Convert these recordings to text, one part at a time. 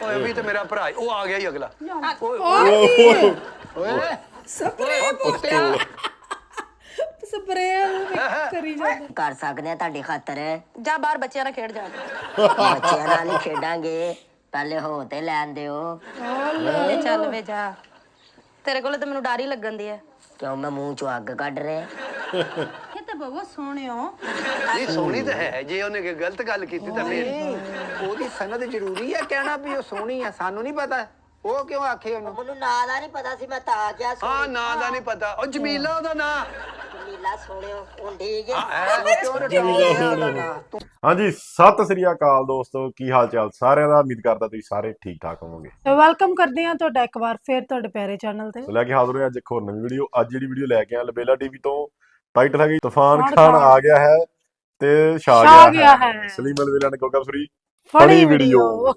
ਓਏ ਵੀ ਤੇ ਮੇਰਾ ਭਰਾ ਉਹ ਆ ਗਿਆ ਹੀ ਅਗਲਾ ਓਏ ਸਪਰੇ ਕਰੀ ਜਾਂਦਾ ਕਰ ਸਕਦੇ ਆ ਤੁਹਾਡੀ ਖਾਤਰ ਜਾ ਬਾਹਰ ਬੱਚਿਆਂ ਨਾਲ ਖੇਡ ਜਾ ਬੱਚਿਆਂ ਨਾਲ ਹੀ ਖੇਡਾਂਗੇ ਪਹਿਲੇ ਹੋ ਤੇ ਲੈਣ ਦਿਓ ਤੇ ਚੱਲ ਵੇ ਜਾ ਤੇਰੇ ਕੋਲ ਤਾਂ ਮੈਨੂੰ ਡਰ ਹੀ ਲੱਗਣ ਦੀ ਹੈ ਕਿਉਂ ਮੈਂ ਮੂੰਹ ਚੋਂ ਅੱਗ ਕੱਢ ਰਿਹਾ ਇਹ ਤਾਂ ਬਹੁਤ ਸੋਹਣਿਓ ਨਹੀਂ ਸੋਹਣੀ ਤਾਂ ਹੈ ਜੇ ਉਹਨੇ ਗਲਤ ਗੱਲ ਕੀਤੀ ਤਾਂ ਫੇਰ ਉਹਦੀ ਸਨਦ ਜ਼ਰੂਰੀ ਹੈ ਕਹਿਣਾ ਵੀ ਉਹ ਸੋਹਣੀ ਆ ਸਾਨੂੰ ਨਹੀਂ ਪਤਾ ਉਹ ਕਿਉਂ ਆਖੇ ਉਹਨੂੰ ਮੈਨੂੰ ਨਾਂ ਦਾ ਨਹੀਂ ਪਤਾ ਸੀ ਮੈਂ ਤਾਂ ਕਿਹਾ ਹਾਂ ਨਾਂ ਦਾ ਨਹੀਂ ਪਤਾ ਉਹ ਜਮੀਲਾ ਉਹਦਾ ਨਾਂ ਨੀਲਾ ਸੋਹਣਿਓ ਹੁਣ ਠੀਕ ਹੈ ਕਿਉਂ ਰਟਾਉਂਦੇ ਉਹਦਾ ਨਾਂ ਤੂੰ ਹਾਂਜੀ ਸਤਿ ਸ੍ਰੀ ਅਕਾਲ ਦੋਸਤੋ ਕੀ ਹਾਲ ਚਾਲ ਸਾਰਿਆਂ ਦਾ ਉਮੀਦ ਕਰਦਾ ਤੁਸੀਂ ਸਾਰੇ ਠੀਕ ਠਾਕ ਹੋਵੋਗੇ ਵੈਲਕਮ ਕਰਦੇ ਹਾਂ ਤੁਹਾਡਾ ਇੱਕ ਵਾਰ ਫੇਰ ਤੁਹਾਡੇ ਪਿਆਰੇ ਚੈਨਲ ਤੇ ਸੋ ਲੈ ਕੇ ਹਾਜ਼ਰ ਹੋਏ ਅੱਜ ਇੱਕ ਹੋਰ ਨਵੀਂ ਵੀਡੀਓ ਅੱਜ ਜਿਹੜੀ ਵੀਡੀਓ ਲੈ ਕੇ ਆ ਲਬੇਲਾ ਟੀਵੀ ਤੋਂ ਟਾਈਟਲ ਹੈਗੀ ਤੂਫਾਨ ਖਾਨ ਆ ਗਿਆ ਹੈ ਤੇ ਛਾ ਗਿਆ ਹੈ ਸਲੀਮ ਅਲਵੇਲਾ ਨੇ ਕੋਕਾ ਫਰੀ ਫਨੀ ਵੀਡੀਓ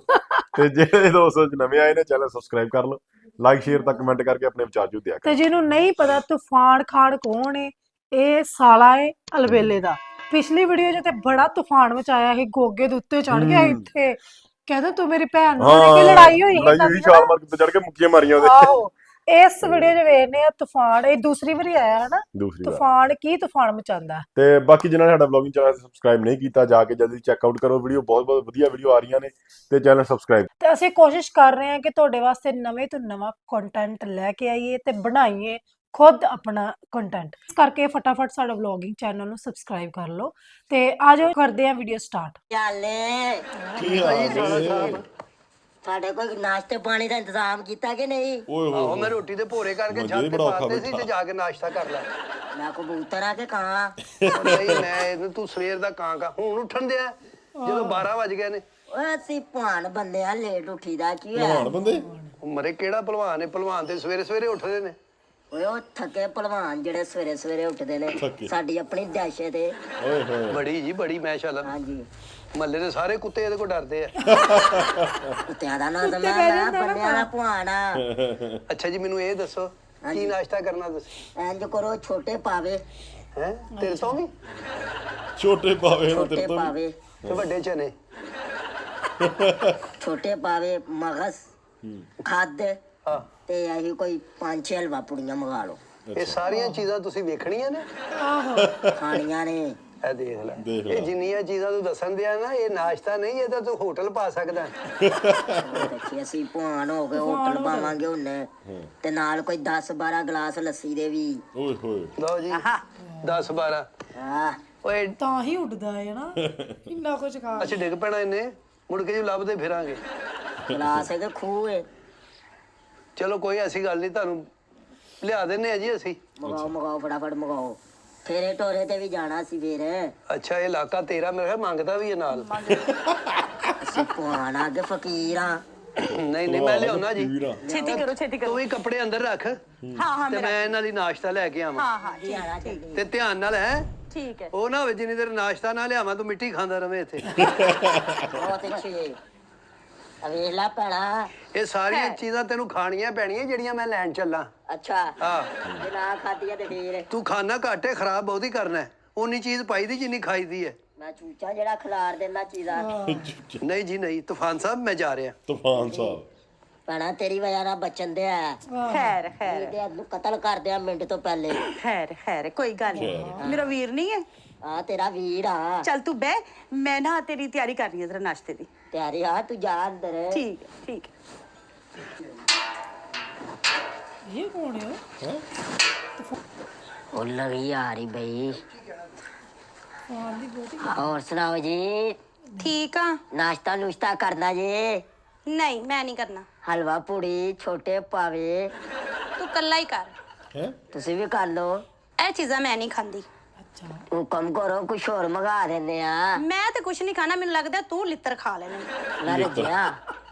ਤੇ ਜਿਹੜੇ ਦੋਸਤੋ ਨਵੇਂ ਆਏ ਨੇ ਚੈਨਲ ਸਬਸਕ੍ਰਾਈਬ ਕਰ ਲਓ ਲਾਈਕ ਸ਼ੇਅਰ ਤਾਂ ਕਮੈਂਟ ਕਰਕੇ ਆਪਣੇ ਵਿਚਾਰ ਜੂ ਦਿਆ ਤੇ ਜਿਹਨੂੰ ਨਹੀਂ ਪਤਾ ਤੂਫਾਨ ਖਾਨ ਕੌਣ ਹੈ ਇਹ ਸਾਲਾ ਹੈ ਅਲਬੇਲੇ ਦਾ ਪਿਛਲੀ ਵੀਡੀਓ 'ਚ ਤੇ ਬੜਾ ਤੂਫਾਨ ਮਚਾਇਆ ਸੀ ਗੋਗੇ ਦੇ ਉੱਤੇ ਚੜ ਗਿਆ ਇੱਥੇ ਕਹਿੰਦਾ ਤੂੰ ਮੇਰੀ ਭੈਣ ਨਾਲ ਕਿ ਲੜਾਈ ਹੋਈ ਲੜਾਈ ਛਾਲ ਮਾਰ ਕੇ ਚੜ ਕੇ ਮੁੱਕੀਆਂ ਮਾਰੀਆਂ ਉਹਦੇ ਆਹੋ ਇਸ ਵੀਡੀਓ 'ਚ ਵੇਖਨੇ ਆ ਤੂਫਾਨ ਇਹ ਦੂਸਰੀ ਵਾਰੀ ਆਇਆ ਹੈ ਨਾ ਤੂਫਾਨ ਕੀ ਤੂਫਾਨ ਮਚਾਉਂਦਾ ਤੇ ਬਾਕੀ ਜਿਨ੍ਹਾਂ ਨੇ ਸਾਡਾ ਵਲੌਗਿੰਗ ਚੈਨਲ ਸਬਸਕ੍ਰਾਈਬ ਨਹੀਂ ਕੀਤਾ ਜਾ ਕੇ ਜਲਦੀ ਚੈੱਕ ਆਊਟ ਕਰੋ ਵੀਡੀਓ ਬਹੁਤ ਬਹੁਤ ਵਧੀਆ ਵੀਡੀਓ ਆ ਰਹੀਆਂ ਨੇ ਤੇ ਚੈਨਲ ਸਬਸਕ੍ਰਾਈਬ ਤੇ ਅਸੀਂ ਕੋਸ਼ਿਸ਼ ਕਰ ਰਹੇ ਹਾਂ ਕਿ ਤੁਹਾਡੇ ਵਾਸਤੇ ਨਵੇਂ ਤੋਂ ਨਵਾਂ ਕੰਟੈਂਟ ਲੈ ਕੇ ਆਈਏ ਤੇ ਬਣਾਈਏ ਖੁਦ ਆਪਣਾ ਕੰਟੈਂਟ ਇਸ ਕਰਕੇ ਫਟਾਫਟ ਸਾਡਾ ਵਲੌਗਿੰਗ ਚੈਨਲ ਨੂੰ ਸਬਸਕ੍ਰਾਈਬ ਕਰ ਲਓ ਤੇ ਆਜੋ ਕਰਦੇ ਹਾਂ ਵੀਡੀਓ ਸਟਾਰਟ ਚੱਲੇ ਕੀ ਹਾਲ ਸਾਡੇ ਕੋਈ ਨਾਸ਼ਤੇ ਪਾਣੀ ਦਾ ਇੰਤਜ਼ਾਮ ਕੀਤਾ ਕਿ ਨਹੀਂ ਆਹੋ ਮੈਂ ਰੋਟੀ ਦੇ ਭੋਰੇ ਕਰਕੇ ਛੱਤ ਤੇ ਪਾਤੇ ਸੀ ਤੇ ਜਾ ਕੇ ਨਾਸ਼ਤਾ ਕਰ ਲੈ ਮੈਂ ਕਬੂਤਰ ਆ ਕੇ ਕਾਂ ਨਹੀਂ ਮੈਂ ਇਹਨੂੰ ਤੂੰ ਸਵੇਰ ਦਾ ਕਾਂ ਹੁਣ ਉੱਠਣ ਦਿਆ ਜਦੋਂ 12 ਵਜ ਗਏ ਨੇ ਓਏ ਅਸੀਂ ਭਾਣ ਬੰਦੇ ਆ ਲੇਟ ਉੱਠੀਦਾ ਕੀ ਹੈ ਬੰਦੇ ਮਰੇ ਕਿਹੜਾ ਭਲਵਾਨ ਹੈ ਭਲਵਾਨ ਤੇ ਸਵੇਰੇ ਸਵੇਰੇ ਉੱਠਦੇ ਨੇ ਓਏ ਉਹ ਥੱਕੇ ਭਲਵਾਨ ਜਿਹੜੇ ਸਵੇਰੇ ਸਵੇਰੇ ਉੱਠਦੇ ਨੇ ਸਾਡੀ ਆਪਣੀ ਦਹਿਸ਼ਤ ਤੇ ਓਏ ਹੋਏ ਬੜੀ ਜੀ ਬੜੀ ਮਾਸ਼ਾਅੱਲਾ ਹਾਂਜੀ ਮਹੱਲੇ ਦੇ ਸਾਰੇ ਕੁੱਤੇ ਇਹਦੇ ਕੋਲ ਡਰਦੇ ਆ ਕੁੱਤਿਆਂ ਦਾ ਨਾਂ ਤਾਂ ਮੈਂ ਬੰਦਿਆਂ ਦਾ ਭਾਣ ਆ ਅੱਛਾ ਜੀ ਮੈਨੂੰ ਇਹ ਦੱਸੋ ਕੀ ਨਾਸ਼ਤਾ ਕਰਨਾ ਤੁਸੀਂ ਇੰਜ ਕਰੋ ਛੋਟੇ ਪਾਵੇ ਹੈ ਤੇਰੇ ਤੋਂ ਵੀ ਛੋਟੇ ਪਾਵੇ ਛੋਟੇ ਪਾਵੇ ਤੇ ਵੱਡੇ ਚਨੇ ਛੋਟੇ ਪਾਵੇ ਮਗਸ ਖਾਦ ਹਾਂ ਤੇ ਅਸੀਂ ਕੋਈ 5-6 ਹਲਵਾ ਪੁੜੀਆਂ ਮੰਗਾ ਲਓ ਇਹ ਸਾਰੀਆਂ ਚੀਜ਼ਾਂ ਤੁਸੀਂ ਵੇਖਣੀਆਂ ਨੇ ਖਾਣੀਆਂ ਨੇ ਇਹ ਦੇਖ ਲੈ ਇਹ ਜਿੰਨੀਆਂ ਚੀਜ਼ਾਂ ਤੂੰ ਦੱਸਣ ਦਿਆ ਨਾ ਇਹ ਨਾਸ਼ਤਾ ਨਹੀਂ ਇਹ ਤਾਂ ਤੂੰ ਹੋਟਲ ਪਾ ਸਕਦਾ ਦੇਖੀ ਅਸੀਂ ਭਾਣ ਹੋ ਗਏ ਹੋਟਲ ਪਾਵਾਂਗੇ ਉਹਨੇ ਤੇ ਨਾਲ ਕੋਈ 10-12 ਗਲਾਸ ਲੱਸੀ ਦੇ ਵੀ ਓਏ ਹੋਏ ਲਓ ਜੀ 10 12 ਹਾਂ ਓਏ ਤਾਂ ਹੀ ਉੱਡਦਾ ਹੈ ਨਾ ਇੰਨਾ ਕੁਝ ਖਾ ਅੱਛਾ ਡਿੱਗ ਪੈਣਾ ਇਹਨੇ ਮੁੜ ਕੇ ਜੀ ਲੱਭਦੇ ਫਿਰਾਂਗੇ ਗਲਾਸ ਹੈ ਕਿ ਖੂਹ ਹੈ ਚਲੋ ਕੋਈ ਐਸੀ ਗੱਲ ਨਹੀਂ ਤੁਹਾਨੂੰ ਲਿਆ ਦਿੰਨੇ ਆ ਜੀ ਅਸੀਂ ਮਗਾਓ ਫਟਾਫਟ ਮਗਾਓ ਫੇਰੇ ਟੋਰੇ ਤੇ ਵੀ ਜਾਣਾ ਸੀ ਫੇਰ ਅੱਛਾ ਇਹ ਇਲਾਕਾ ਤੇਰਾ ਮੇਰੇ ਖਿਆਲ ਮੰਗਦਾ ਵੀ ਹੈ ਨਾਲ ਅਸੀਂ ਭਾਣ ਆ ਕੇ ਫਕੀਰ ਆ ਨਹੀਂ ਨਹੀਂ ਮੈਂ ਲਿਆਉਣਾ ਜੀ ਛੇਤੀ ਕਰੋ ਤੂੰ ਵੀ ਕੱਪੜੇ ਅੰਦਰ ਰੱਖ ਹਾਂ ਤੇ ਮੈਂ ਇਹਨਾਂ ਦੀ ਨਾਸ਼ਤਾ ਲੈ ਕੇ ਆਵਾਂ ਹਾਂ ਤੇ ਧਿਆਨ ਨਾਲ ਹੈ ਠੀਕ ਹੈ ਉਹ ਨਾ ਹੋਵੇ ਜਿੰਨੀ ਦੇਰ ਨਾਸ਼ਤਾ ਨਾ ਲਿਆਵਾਂ ਤੂੰ ਮਿੱਟੀ ਖਾਂਦਾ ਰਵੇਂ ਇੱਥੇ ਬਹੁਤ ਅੱਛੇ ਵੇਖ ਲਾ ਭੈਣਾ ਇਹ ਸਾਰੀਆਂ ਚੀਜ਼ਾਂ ਤੈਨੂੰ ਖਾਣੀਆਂ ਪੈਣੀਆਂ ਜਿਹੜੀਆਂ ਮੈਂ ਲੈਣ ਚੱਲਾਂ ਅੱਛਾ ਹਾਂ ਜੇ ਨਾ ਖਾਧੀਆਂ ਤੇ ਫੇਰ ਤੂੰ ਖਾਣਾ ਘੱਟ ਹੈ ਖਰਾਬ ਬਹੁਤੀ ਕਰਨਾ ਹੈ ਉਨੀ ਚੀਜ਼ ਪਾਈਦੀ ਜਿੰਨੀ ਖਾਈਦੀ ਹੈ ਮੈਂ ਚੂਚਾ ਜਿਹੜਾ ਖਿਲਾਰ ਦਿੰਦਾ ਚੀਜ਼ਾਂ ਨਹੀਂ ਜੀ ਨਹੀਂ ਤੂਫਾਨ ਸਾਹਿਬ ਮੈਂ ਜਾ ਰਿਹਾ ਤੂਫਾਨ ਸਾਹਿਬ ਭੈਣਾ ਤੇਰੀ ਵਜ੍ਹਾ ਨਾਲ ਬਚਣ ਦੇ ਆ ਖੈਰ ਖੈਰ ਤੇ ਅੱਜ ਕਤਲ ਕਰ ਦਿਆ ਮਿੰਟ ਤੋਂ ਪਹਿਲੇ ਖੈਰ ਖੈਰ ਕੋਈ ਗੱਲ ਨਹੀਂ ਮੇਰਾ ਵੀਰ ਨਹੀਂ ਹੈ ਆ ਤੇਰਾ ਵੀਰ ਆ ਚੱਲ ਤੂੰ ਬਹਿ ਮੈਂ ਨਾ ਤੇਰੀ ਤਿਆਰੀ ਕਰਨੀ ਹੈ ਤੇਰਾ ਨਾਸ਼ਤੇ ਦੀ ਤਿਆਰੀ ਆ ਤੂੰ ਜਾ ਅੰਦਰ ਠੀਕ ਹੈ ਠੀਕ ਹੈ ਇਹ ਕੌਣ ਹੈ ਉਹ ਲਗੀ ਆ ਰਹੀ ਬਈ ਹੋਰ ਸੁਣਾਓ ਜੀ ਠੀਕ ਆ ਨਾਸ਼ਤਾ ਨੁਸ਼ਤਾ ਕਰਨਾ ਜੀ ਨਹੀਂ ਮੈਂ ਨਹੀਂ ਕਰਨਾ ਹਲਵਾ ਪੂੜੀ ਛੋਟੇ ਪਾਵੇ ਤੂੰ ਕੱਲਾ ਹੀ ਕਰ ਹੈ ਤੁਸੀਂ ਵੀ ਕਰ ਲਓ ਇਹ ਚੀਜ਼ਾਂ ਮੈਂ ਨਹੀਂ ਖਾਂਦੀ ਉਹ ਕੰਮ ਕਰੋ ਕੁਛ ਹੋਰ ਮੰਗਾ ਦਿੰਦੇ ਆ ਮੈਂ ਤੇ ਕੁਝ ਨਹੀਂ ਖਾਣਾ ਮੈਨੂੰ ਲੱਗਦਾ ਤੂੰ ਲਿੱਤਰ ਖਾ ਲੈਣਾ ਲੈ ਰੱਜਿਆ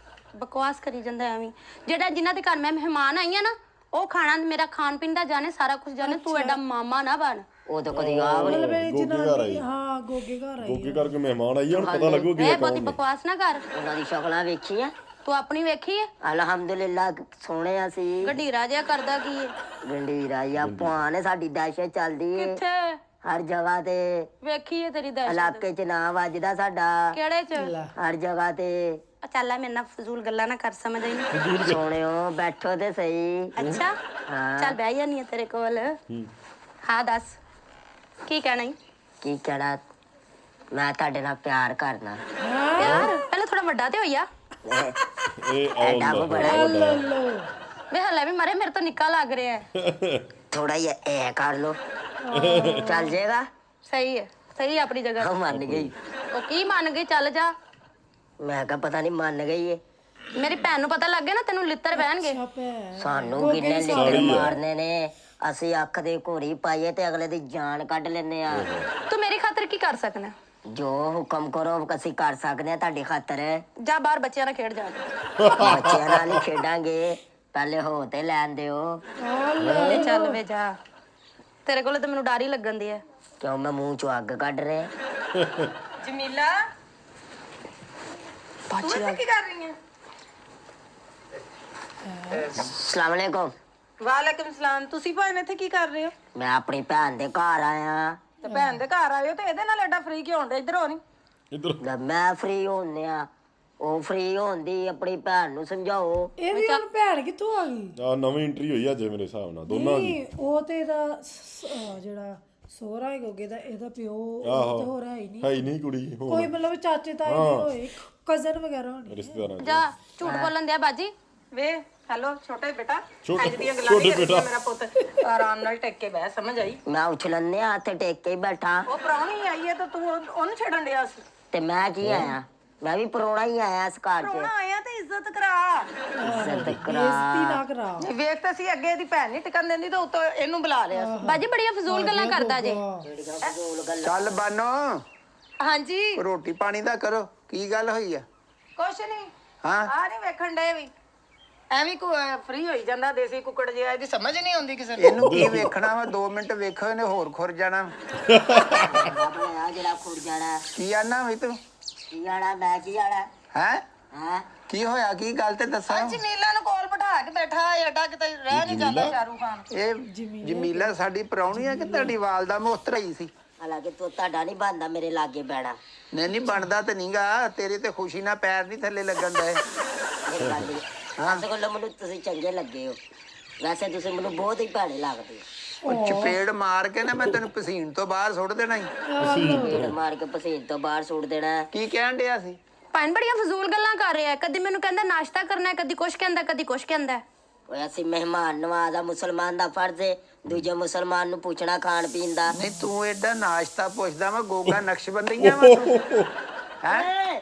ਬਕਵਾਸ ਕਰੀ ਜਾਂਦਾ ਐਵੇਂ ਜਿਹੜਾ ਜਿਨ੍ਹਾਂ ਦੇ ਘਰ ਮੈਂ ਮਹਿਮਾਨ ਆਈ ਆ ਨਾ ਉਹ ਖਾਣਾ ਮੇਰਾ ਖਾਣ ਪੀਣ ਦਾ ਜਾਣੇ ਸਾਰਾ ਕੁਝ ਜਾਣੇ ਤੂੰ ਐਡਾ ਮਾਮਾ ਨਾ ਬਣ ਉਹ ਤਾਂ ਕਦੀ ਆ ਵੀ ਨਹੀਂ ਗੋਗੇ ਘਰ ਆਈ ਹਾਂ ਗੋਗੇ ਘਰ ਆਈ ਗੋਗੇ ਕਰਕੇ ਮਹਿਮਾਨ ਆਈ ਹੁਣ ਪਤਾ ਲੱਗੂ ਕੀ ਇਹ ਬਹੁਤੀ ਬਕਵਾਸ ਨਾ ਕਰ ਉਹਨਾਂ ਦੀ ਸ਼ਕਲਾਂ ਵੇਖੀ ਆ ਤੂੰ ਆਪਣੀ ਵੇਖੀ ਹੈ ਅਲਹਮਦੁਲਿਲਾ ਸੋਹਣੇ ਆ ਸੀ ਗਢੀਰਾ ਜਿਹਾ ਕਰਦਾ ਕੀ ਹੈ ਗੰਡੀਰਾ ਜਾਂ ਭਾਣ ਸਾਡੀ ਦਹਿਸ਼ਤ ਚੱਲਦੀ ਏ ਕਿੱਥੇ ਹਰ ਜਗ੍ਹਾ ਤੇ ਵੇਖੀ ਹੈ ਤੇਰੀ ਦਹਿਸ਼ਤ ਇਲਾਕੇ 'ਚ ਨਾਂ ਵੱਜਦਾ ਸਾਡਾ ਕਿਹੜੇ ਚ ਹਰ ਜਗ੍ਹਾ ਤੇ ਚੱਲ ਆ ਮੇਰੇ ਨਾਲ ਫਜ਼ੂਲ ਗੱਲਾਂ ਨਾ ਕਰ, ਸਮਝ ਆਈ। ਸੋਹਣਿਓ ਬੈਠੋ ਤੇ ਸਹੀ। ਅੱਛਾ ਹਾਂ। ਚੱਲ ਬਹਿ ਜਾਨੀ ਆ ਤੇਰੇ ਕੋਲ। ਹਾਂ ਦੱਸ ਕੀ ਕਹਿਣਾ ਈ? ਕੀ ਕਹਿਣਾ, ਮੈਂ ਤੁਹਾਡੇ ਨਾਲ ਪਿਆਰ ਕਰਨਾ। ਯਾਰ ਪਹਿਲਾਂ ਥੋੜਾ ਵੱਡਾ ਤੇ ਹੋਈਆ। ਇਹ ਐਡਾ ਕੋ ਬੜਾ ਵੇ ਹਲੇ ਵੀ ਮਰੇ ਮੇਰੇ ਤੋਂ ਨਿੱਕਾ ਲੱਗ ਰਿਹਾ ਹੈ। ਥੋੜਾ ਜਿਹਾ ਐ ਕਰ ਲੋ, ਚੱਲ ਜੇਗਾ। ਸਹੀ ਹੈ, ਸਹੀ ਹੈ ਆਪਣੀ ਜਗ੍ਹਾ। ਉਹ ਮੰਨ ਗਈ। ਉਹ ਕੀ ਮੰਨ ਗਈ? ਚੱਲ ਜਾ। ਮੈਂ ਕਿਹਾ ਪਤਾ ਨਹੀਂ ਮੰਨ ਗਈ ਏ। ਮੇਰੀ ਭੈਣ ਨੂੰ ਪਤਾ ਲੱਗ ਗਿਆ ਨਾ ਤੈਨੂੰ ਲਿੱਤਰ ਬਹਿਣਗੇ। ਸਾਨੂੰ ਕਿੰਨੇ ਲਿੱਤਰ ਮਾਰਨੇ ਨੇ। ਅਸੀਂ ਅੱਖ ਦੇ ਘੋਰੀ ਪਾਈਏ ਤੇ ਅਗਲੇ ਦੀ ਜਾਨ ਕੱਢ ਲੈਨੇ ਆ। ਤੂੰ ਮੇਰੀ ਖਾਤਰ ਕੀ ਕਰ ਸਕਣਾ? ਜੋ ਹੁਕਮ ਕਰੋ ਅਸੀਂ ਕਰ ਸਕਦੇ ਆ ਤੁਹਾਡੀ ਖਾਤਰ। ਜਾ ਬਾਹਰ ਬੱਚਿਆਂ ਨਾਲ ਖੇਡ ਜਾ। ਬੱਚਿਆਂ ਨਾਲ ਹੀ ਖੇਡਾਂਗੇ, ਪਹਿਲੇ ਹੋ ਤੇ ਲੈਣ ਦਿਓ। ਵੇ ਚੱਲ ਵੇ ਜਾ, ਤੇਰੇ ਕੋਲ ਤਾਂ ਮੈਨੂੰ ਡਰ ਹੀ ਲੱਗਣ ਦੀ ਹੈ। ਕਿਉਂ ਮੈਂ ਮੂੰਹ ਚੋਂ ਅੱਗ ਕੱਢ ਰਿਹਾ? ਜਮੀਲਾ ਤੂੰ ਇੱਥੇ ਕੀ ਕਰ ਰਹੀ ਹੈ? ਅਸਲਾਮ ਅਲੈਕੁਮ। ਵਾਲੇਕੁਮ ਸਲਾਮ। ਤੁਸੀਂ ਭਾਵੇਂ ਇੱਥੇ ਕੀ ਕਰ ਰਹੇ ਹੋ? ਮੈਂ ਆਪਣੀ ਭੈਣ ਦੇ ਘਰ ਆਇਆ। ਤੇ ਭੈਣ ਦੇ ਘਰ ਆਇਓ ਤੇ ਇਹਦੇ ਨਾਲ ਐਡਾ ਫਰੀ ਕਿਉਂ ਹੁੰਦੇ? ਇੱਧਰ ਹੋ ਨਹੀਂ। ਇੱਧਰ ਮੈਂ ਫ੍ਰੀ ਹੁੰਨਿਆ, ਉਹ ਫ੍ਰੀ ਹੁੰਦੀ। ਆਪਣੀ ਭੈਣ ਨੂੰ ਸਮਝਾਓ। ਇਹ ਵੀ ਹੁਣ ਭੈਣ ਕਿੱਥੋਂ ਆ ਗਈ? ਆ ਨਵੀਂ ਐਂਟਰੀ ਹੋਈ ਅੱਜ ਮੇਰੇ ਹਿਸਾਬ ਨਾਲ ਦੋਨਾਂ ਦੀ। ਨਹੀਂ ਉਹ ਤੇ ਇਹਦਾ ਜਿਹੜਾ ਸੋਹਰਾ ਹੈ ਗੋਗੇ ਦਾ, ਇਹਦਾ ਪਿਓ ਉਹ ਤੇ ਹੋਰ ਹੈ ਹੀ ਨਹੀਂ। ਹੈ ਹੀ ਨਹੀਂ ਕੁੜੀ ਕੋਈ ਮਤਲਬ ਚਾਚੇ ਤਾਏ ਦੇ ਹੋਏ, ਕਜ਼ਨ ਵਗੈਰਾ ਹੋਣੀ। ਰਿਸ਼ਤੇਦਾਰਾਂ ਚ। ਜਾ ਝੂਠ ਬੋਲਣ ਦਿਆ ਬਾਜੀ। ਵੇ ਹੈਲੋ ਛੋਟੇ ਬੇਟਾ, ਛੋਟੇ- ਅੱਜ ਦੀਆਂ ਗੱਲਾਂ ਛੋਟੇ ਨਹੀਂ ਕਰੀਆਂ ਬੇਟਾ। ਮੇਰਾ ਪੁੱਤ। ਆਰਾਮ ਨਾਲ ਟੇਕ ਕੇ ਬਹਿ, ਸਮਝ ਆਈ? ਮੈਂ ਉਛਲਨੇ ਹੱਥ ਟੇਕ ਕੇ ਹੀ ਬੈਠਾ। ਉਹ ਪ੍ਰਾਹੁਣੀ ਆਈ ਹੈ ਤਾਂ ਤੂੰ ਉਹਨੂੰ ਛੱਡਣ ਡਿਆ ਸੀ। ਤੇ ਮੈਂ ਕੀ ਆਇਆ? ਮੈਂ ਵੀ ਪਰੋਣਾ ਹੀ ਆਇਆ ਇਸ ਘਰ 'ਚ। ਪ੍ਰਾਹੁਣਾ ਆਇਆ ਤੇ ਇੱਜ਼ਤ ਕਰਾ। ਇੱਜ਼ਤ ਬੇਇੱਜ਼ਤੀ ਕਰਾ। ਨਾ ਕਰਾ। ਵੇਖ ਤਾਂ ਸੀ ਅੱਗੇ ਇਹਦੀ ਭੈਣ ਨਹੀਂ ਟਿਕਣ ਦਿੰਦੀ ਤਾਂ ਉੱਤੋਂ ਇਹਨੂੰ ਬੁਲਾ ਲਿਆ ਸੀ। ਬਾਜੀ ਬੜੀਆਂ ਫਜ਼ੂਲ ਗੱਲਾਂ ਕਰਦਾ ਜੇ। ਚੱਲ ਬਾਨੋ, ਹਾਂਜੀ ਰੋਟੀ ਪਾਣੀ ਦਾ ਕਰੋ। ਕੀ ਗੱਲ ਹੋਈ ਆ? ਕੁਛ ਨਹੀਂ, ਹਾਂ ਆ ਨਹੀਂ ਵੇਖਣ ਡੇ ਵੀ ਐਵੇਂ ਕੋ ਫ੍ਰੀ ਹੋਈ ਜਾਂਦਾ ਦੇਸੀ ਕੁੱਕੜ ਜਿਹਾ। ਇਹਦੀ ਸਮਝ ਨਹੀਂ ਆਉਂਦੀ ਕਿਸੇ ਨੂੰ। ਇਹਨੂੰ ਕੀ ਵੇਖਣਾ ਵਾ? 2 ਮਿੰਟ ਵੇਖੋ, ਇਹਨੇ ਹੋਰ ਖੁਰ ਜਾਣਾ। ਬਾਬਾ ਜਿਹੜਾ ਖੁਰ ਜਾਣਾ। ਕੀ ਆਨਾ ਵੀ ਤੂੰ? ਕੀ ਆਣਾ? ਮੈਂ ਕੀ ਆਣਾ? ਹੈ ਹਾਂ ਕੀ ਹੋਇਆ? ਕੀ ਗੱਲ ਤੇ ਦੱਸੋ। ਜਮੀਲਾ ਨੂੰ ਕੋਲ ਬਿਠਾ ਕੇ ਬੈਠਾ ਐਡਾ ਕਿਤੇ ਰਹਿ ਨਹੀਂ ਜਾਂਦਾ ਸ਼ਾਹਰੂਖ ਖਾਨ। ਇਹ ਜਮੀਲਾ ਸਾਡੀ ਪ੍ਰਾਹੁਣੀ ਆ ਕਿ ਤੁਹਾਡੀ ਵਾਲਦਾ ਮੁਹਤਰਈ ਸੀ? ਹਾਲਾਂਕਿ ਤੂੰ ਤੁਹਾਡਾ ਨਹੀਂ ਬਣਦਾ ਮੇਰੇ ਲਾਗੇ ਬਹਿਣਾ। ਨਹੀਂ ਬਣਦਾ ਤੇ ਨਹੀਂਗਾ। ਤੇਰੇ ਤੇ ਖੁਸ਼ੀ ਨਾਲ ਪੈਰ ਨਹੀਂ ਥੱਲੇ ਲੱਗਣ ਦਏ। ਅੱਜ ਕੋਲ ਮੈਨੂੰ ਤੁਸੀਂ ਚੰਗੇ ਲੱਗੇ ਹੋ। ਵੈਸੇ ਤੁਸੀਂ ਮੈਨੂੰ ਬਹੁਤ ਹੀ ਭੈੜੇ ਲੱਗਦੇ ਹੋ। ਉਹ ਚਪੇੜ ਮਾਰ ਕੇ ਨਾ ਮੈਂ ਤੈਨੂੰ ਪਸੀਨ ਤੋਂ ਬਾਹਰ ਸੁੱਟ ਦੇਣਾ ਹੀ। ਪੇੜ ਮਾਰ ਕੇ ਪਸੀਨ ਤੋਂ ਬਾਹਰ ਸੁੱਟ ਦੇਣਾ। ਕੀ ਕਹਿਣ ਡਿਆ ਸੀ? ਭੈਣ ਬੜੀਆਂ ਫਜ਼ੂਲ ਗੱਲਾਂ ਕਰ ਰਿਹਾ। ਕਦੀ ਮੈਨੂੰ ਕਹਿੰਦਾ ਨਾਸ਼ਤਾ ਕਰਨਾ ਹੈ, ਕਦੀ ਕੁਛ ਕਹਿੰਦਾ, ਕਦੀ ਕੁਛ ਕਹਿੰਦਾ। ਓਏ ਅਸੀਂ ਮਹਿਮਾਨ ਨਵਾਜ਼ਾ ਮੁਸਲਮਾਨ ਦਾ ਫਰਜ਼ ਹੈ ਦੂਜੇ ਮੁਸਲਮਾਨ ਨੂੰ ਪੁੱਛਣਾ ਖਾਣ ਪੀਣ ਦਾ। ਨਹੀਂ ਤੂੰ ਐਡਾ ਨਾਸ਼ਤਾ ਪੁੱਛਦਾ ਵਾ? ਗੋਗਾ ਨਕਸ਼ਬੰਦੀਆਂ ਵਾ ਤੂੰ? ਹੈ